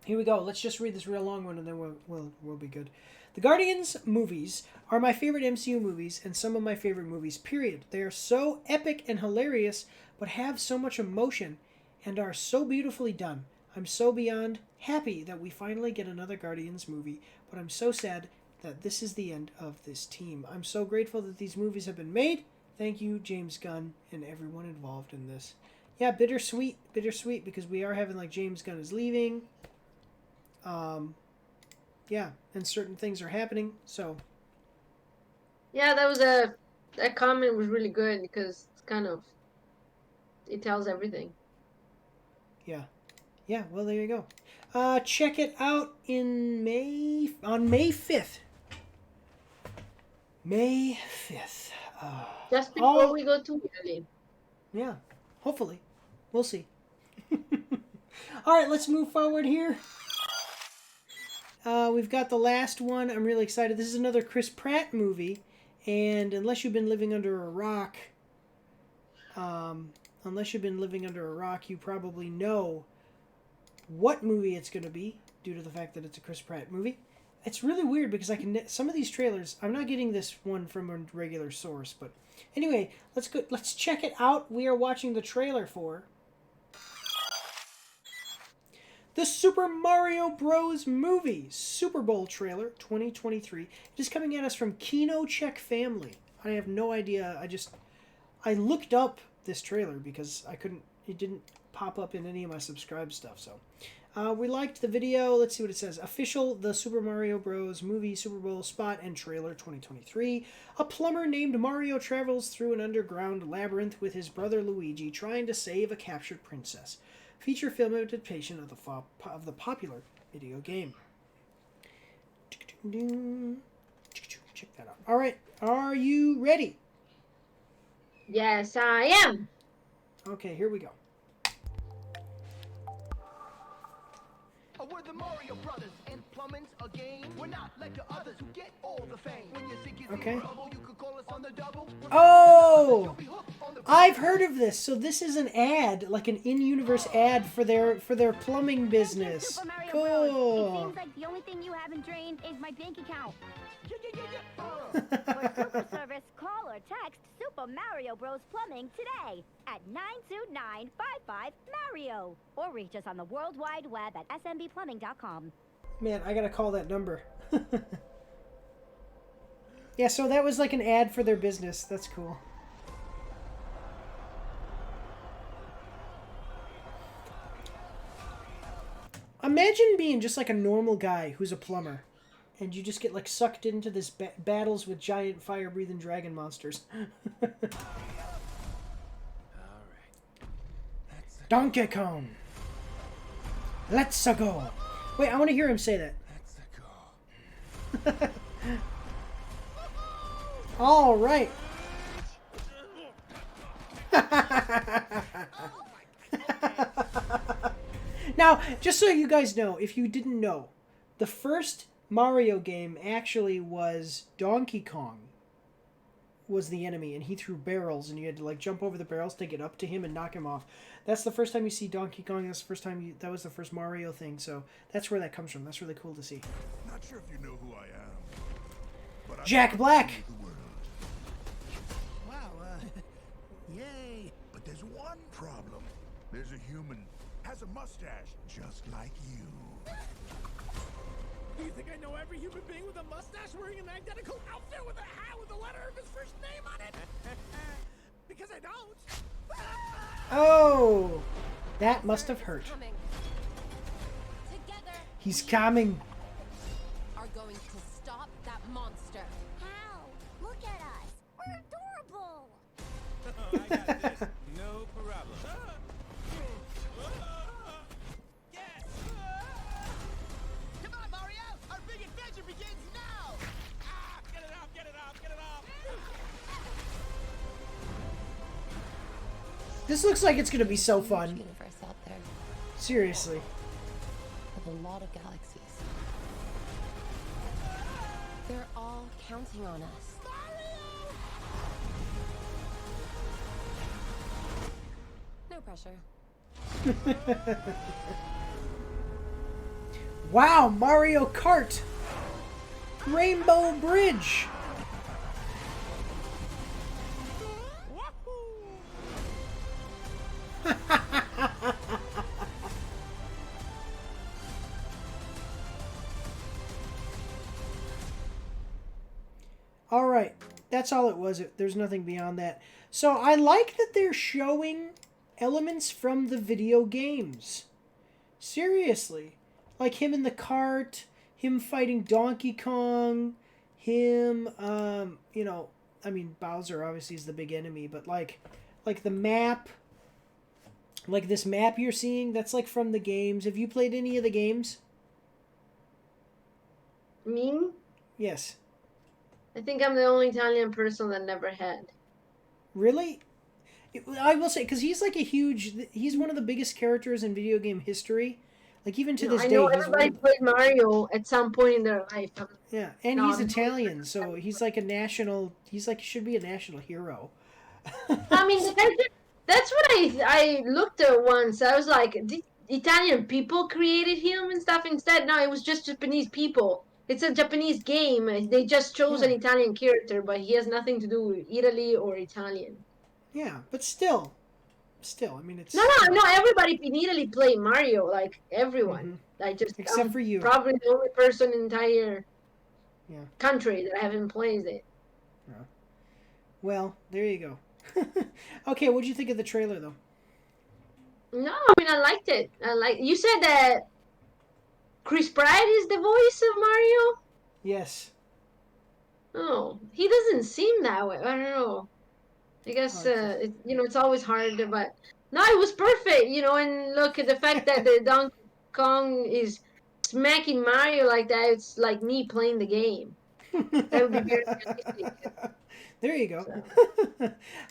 Here we go. Let's just read this real long one, and then we'll be good. The Guardians movies are my favorite MCU movies and some of my favorite movies, period. They are so epic and hilarious, but have so much emotion and are so beautifully done. I'm so beyond happy that we finally get another Guardians movie, but I'm so sad that this is the end of this team. I'm so grateful that these movies have been made. Thank you, James Gunn, and everyone involved in this. Yeah, bittersweet, because we are having, like, James Gunn is leaving. Yeah, and certain things are happening, so... Yeah, that comment was really good, because it's kind of... It tells everything. Yeah. Yeah, well, there you go. Check it out on May 5th. May 5th. Just before we go to Italy. Yeah, hopefully. We'll see. All right, let's move forward here. We've got the last one. I'm really excited. This is another Chris Pratt movie. And unless you've been living under a rock, you probably know what movie it's going to be due to the fact that it's a Chris Pratt movie. It's really weird because some of these trailers, I'm not getting this one from a regular source, but anyway, let's check it out. We are watching the trailer for the Super Mario Bros. Movie Super Bowl trailer 2023. It is coming at us from Kino Check Family. I have no idea. I looked up this trailer because it didn't pop up in any of my subscribed stuff. So we liked the video. Let's see what it says. Official The Super Mario Bros. Movie Super Bowl spot and trailer 2023. A plumber named Mario travels through an underground labyrinth with his brother Luigi trying to save a captured princess. Feature film adaptation of the popular video game. Check that out. All right, are you ready? Yes, I am. Okay, here we go. We're the Mario Brothers, and plumbing's a game. We're not like the others who get all the fame. When you're sick, okay. You could call us on the double. Oh, I've heard of this. So this is an ad, like an in-universe ad for their plumbing business. Cool. It seems like the only thing you haven't drained is my bank account. For super service, call or text Super Mario Bros. Plumbing today at 92955 Mario, or reach us on the World Wide Web at smbplumbing.com. Man, I gotta call that number. Yeah, so that was like an ad for their business. That's cool. Imagine being just like a normal guy who's a plumber, and you just get like sucked into this battles with giant fire-breathing dragon monsters. Donkey Kong. Let's go. Wait, I want to hear him say that. Let's go. All right. Now, just so you guys know, if you didn't know, the first Mario game actually was Donkey Kong. was the enemy, and he threw barrels, and you had to like jump over the barrels to get up to him and knock him off. That's the first time you see Donkey Kong. That's the first time that was the first Mario thing. So that's where that comes from. That's really cool to see. Not sure if you know who I am. But Jack Black. Wow, yay. But there's one problem. There's a human, has a mustache, just like you. Do you think I know every human being with a mustache wearing an identical outfit with a hat with the letter of his first name on it? Because I don't. Oh, that must have hurt. Together, He's coming. are going to stop that monster. How? Look at us. We're adorable. Oh, I got this. No problem. Come on, Mario! Our big adventure begins now! Ah, get it off, get it off, get it off! This looks like it's gonna be so fun. Universe out there Seriously. with a lot of galaxies. They're all counting on us. No pressure. Wow, Mario Kart. Rainbow Bridge. All right, that's all it was. There's nothing beyond that. So I like that they're showing elements from the video games. Seriously. Like him in the cart, him fighting Donkey Kong, him, you know, I mean, Bowser obviously is the big enemy, but like the map, like this map you're seeing, that's like from the games. Have you played any of the games? Me? Yes. I think I'm the only Italian person that never had. Really? I will say, because he's like he's one of the biggest characters in video game history. Like even to this I day, know he's everybody played Mario at some point in their life. yeah, and he's Italian, so he's like should be a national hero. I mean, that's what I looked at once. I was like, did Italian people created him and stuff? Instead, no, it was just Japanese people. It's a Japanese game. They just chose an Italian character, but he has nothing to do with Italy or Italian. Yeah, but still, I mean, it's No, everybody in Italy played Mario, like everyone. I just Except for you. Probably the only person in the entire Yeah. country that haven't played it. Yeah. Well, there you go. Okay, what'd you think of the trailer though? No, I mean I liked it. You said that Chris Pratt is the voice of Mario? Yes. Oh, he doesn't seem that way. I don't know. I guess it's always hard, but no, it was perfect. And look at the fact that the Donkey Kong is smacking Mario like that. It's like me playing the game. That would be very realistic. There you go.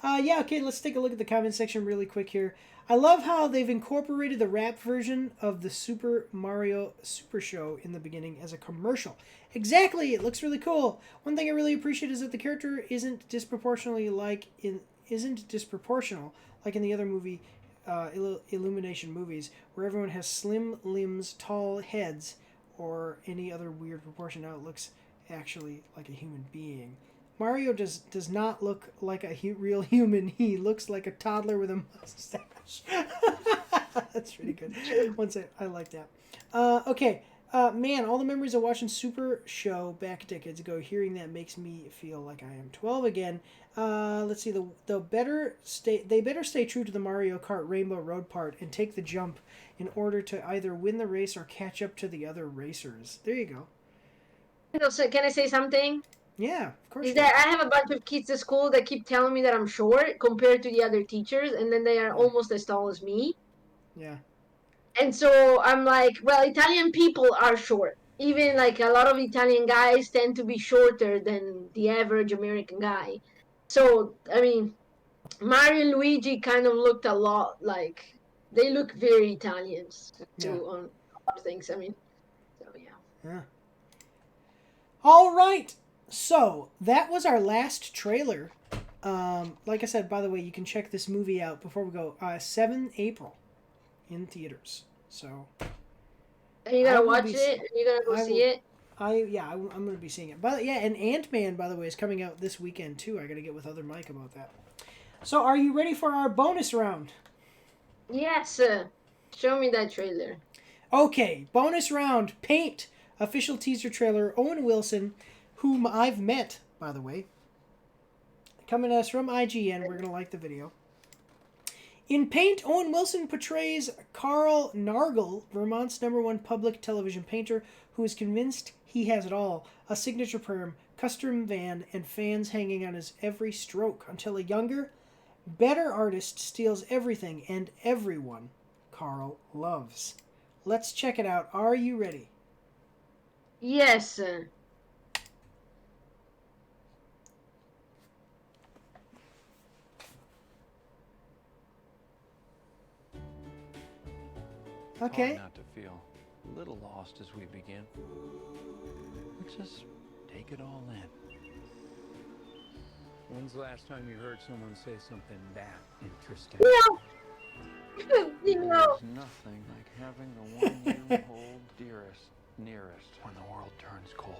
Yeah, okay, let's take a look at the comment section really quick here. I love how they've incorporated the rap version of the Super Mario Super Show in the beginning as a commercial. Exactly, it looks really cool. One thing I really appreciate is that the character isn't disproportional like in the other movie Illumination movies, where everyone has slim limbs, tall heads, or any other weird proportion. Now it looks actually like a human being. Mario does not look like a real human. He looks like a toddler with a mustache. That's really good. I like that. Okay. Man, all the memories of watching Super Show back decades ago, hearing that makes me feel like I am 12 again. Let's see. They better stay true to the Mario Kart Rainbow Road part and take the jump in order to either win the race or catch up to the other racers. There you go. So can I say something? Yeah, of course. Is that I have a bunch of kids at school that keep telling me that I'm short compared to the other teachers, and then they are almost as tall as me. Yeah. And so I'm like, well, Italian people are short. Even like a lot of Italian guys tend to be shorter than the average American guy. So, I mean, Mario and Luigi kind of looked a lot like, they look very Italians too on a lot of things. I mean, so yeah. Yeah. All right. So that was our last trailer. Like I said, by the way, you can check this movie out before we go. 7 April in theaters. So. Are you gonna watch it? Are you gonna go see it? I'm gonna be seeing it. But yeah, and Ant-Man, by the way, is coming out this weekend too. I gotta get with other Mike about that. So, are you ready for our bonus round? Yes. Show me that trailer. Okay, bonus round. Paint official teaser trailer. Owen Wilson, whom I've met, by the way. Coming at us from IGN. We're gonna like the video. In Paint, Owen Wilson portrays Carl Nargle, Vermont's #1 public television painter, who is convinced he has it all: a signature perm, custom van, and fans hanging on his every stroke, until a younger, better artist steals everything and everyone Carl loves. Let's check it out. Are you ready? Yes. Okay. Hard not to feel a little lost as we begin. Let's just take it all in. When's the last time you heard someone say something that interesting? No. There's nothing like having the one you hold dearest nearest when the world turns cold.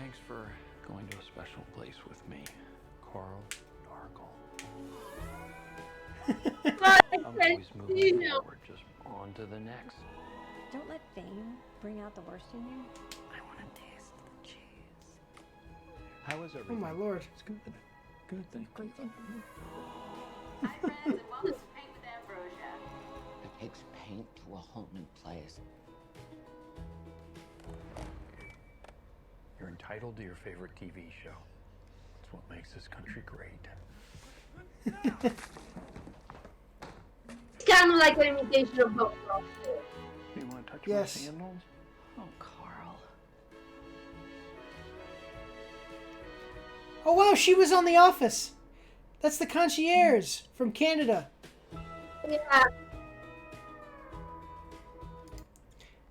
Thanks for going to a special place with me, Carl Nargle. I'm always moving forward, just on to the next. Don't let fame bring out the worst in you. I want to taste the cheese. How is everything? Oh my lord. It's good. Good thing. Great thing. Hi friends, and welcome to Paint with Ambrosia. It takes paint to a whole new place. You're entitled to your favorite TV show. It's what makes this country great. It's kind of like an imitation of Bob Ross. You want to touch Yes. my sandals? Oh, Carl. Oh wow, she was on The Office. That's the concierge from Canada. Yeah.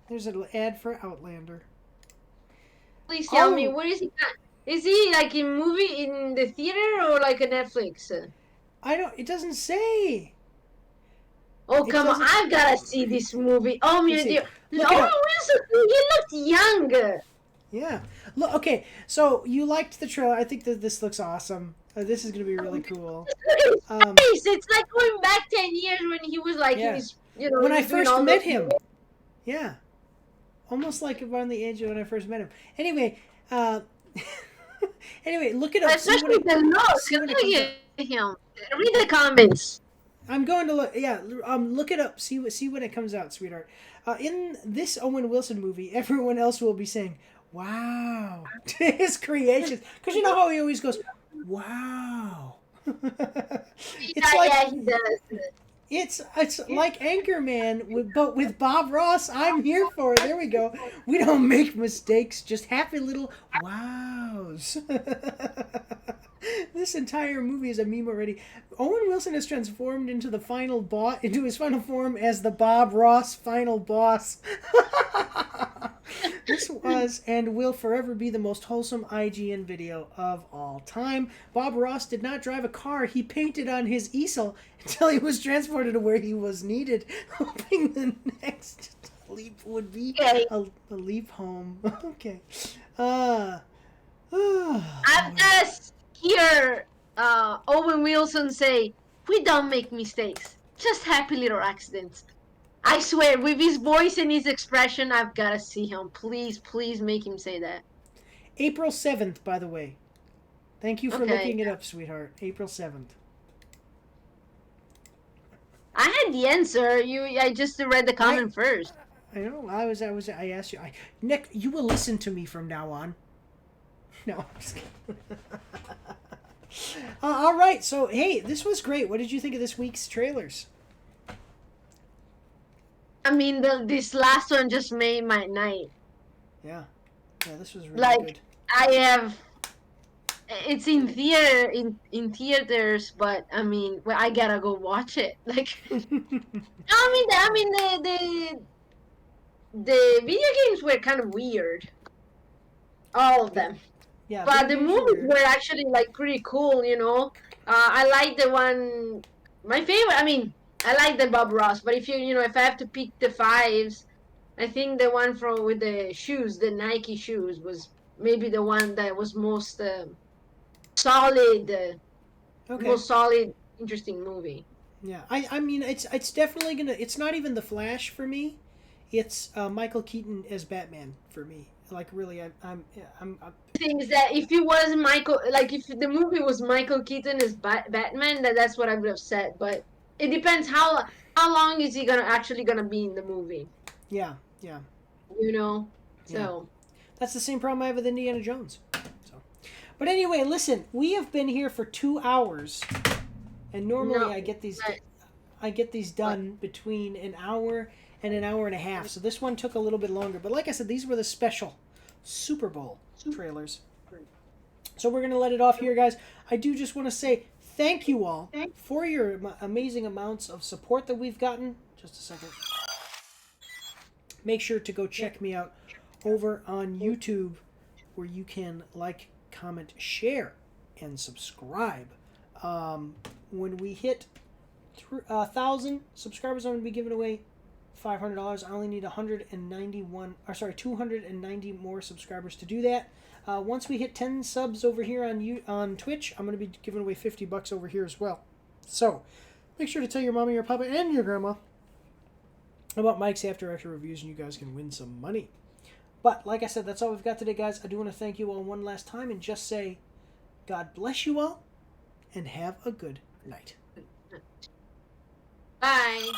There's an ad for Outlander. Please tell me, Oh. what is he? Is he like in the theater or like a Netflix? It doesn't say. Oh, It come on. doesn't- I've got to see this movie. Oh, my Let's see. dear. Look it Owen up. Wilson, he looked young. Yeah. Look. Okay. So you liked the trailer. I think that this looks awesome. This is gonna be really cool. It's like going back 10 years when he was like, Yeah. in his, you know, When he I was doing first all met those him. movies. Yeah. Almost like around the age of when I first met him. Anyway. Anyway, look it up. Especially the look. see when it Look comes at up. him. Read the comments. I'm going to look. Yeah, look it up. See when it comes out, sweetheart. In this Owen Wilson movie, everyone else will be saying, "Wow," to his creations, because you know how he always goes, "Wow." It's like Yeah, he does. it's like Anchorman, but with Bob Ross. I'm here for it. There we go. We don't make mistakes, just happy little wows. This entire movie is a meme already. Owen Wilson has transformed into into his final form as the Bob Ross final boss. This was and will forever be the most wholesome IGN video of all time. Bob Ross did not drive a car. He painted on his easel until he was transported to where he was needed, hoping the next leap would be a leap home. Okay. I've just hear Owen Wilson say, "We don't make mistakes, just happy little accidents." I swear, with his voice and his expression, I've got to see him. Please, please make him say that. April 7th, by the way. Thank you for Okay. looking it up, sweetheart. April 7th. I had the answer. I just read the comment first. I know. I asked you. Nick, you will listen to me from now on. No, I'm just kidding. All right. So, hey, this was great. What did you think of this week's trailers? I mean, this last one just made my night. Yeah. Yeah, this was really Like, good. it's in theater in theaters, but I mean, well, I gotta go watch it. Like, I mean, the video games were kind of weird. All of them. Yeah, But the video games are movies weird. were actually like pretty cool, you know. I like the one. My favorite. I mean, I like the Bob Ross. But if if I have to pick the fives, I think the one from with the shoes, the Nike shoes, was maybe the one that was most solid, Okay. most solid, interesting movie. Yeah, I mean it's definitely gonna. It's not even The Flash for me. It's Michael Keaton as Batman for me. Like really, I'm Thing is that if it was Michael, like if the movie was Michael Keaton as Batman, that's what I would have said. But it depends how long is he gonna be in the movie. yeah, yeah. You know, Yeah. so That's the same problem I have with Indiana Jones. So, but anyway, listen, we have been here for 2 hours, and normally No, I get these done between an hour and an hour and a half. So this one took a little bit longer. But like I said, these were the special Super Bowl trailers. So we're gonna let it off here, guys. I do just want to say thank you all for your amazing amounts of support that we've gotten. Just a second. Make sure to go check me out over on YouTube, where you can like, comment, share, and subscribe. When we hit 1,000 subscribers, I'm going to be giving away $500. I only need 290 more subscribers to do that. Once we hit 10 subs over here on Twitch, I'm going to be giving away $50 over here as well. So make sure to tell your mommy, your papa, and your grandma about Mike's After Action Reviews, and you guys can win some money. But like I said, that's all we've got today, guys. I do want to thank you all one last time and just say God bless you all and have a good night. bye.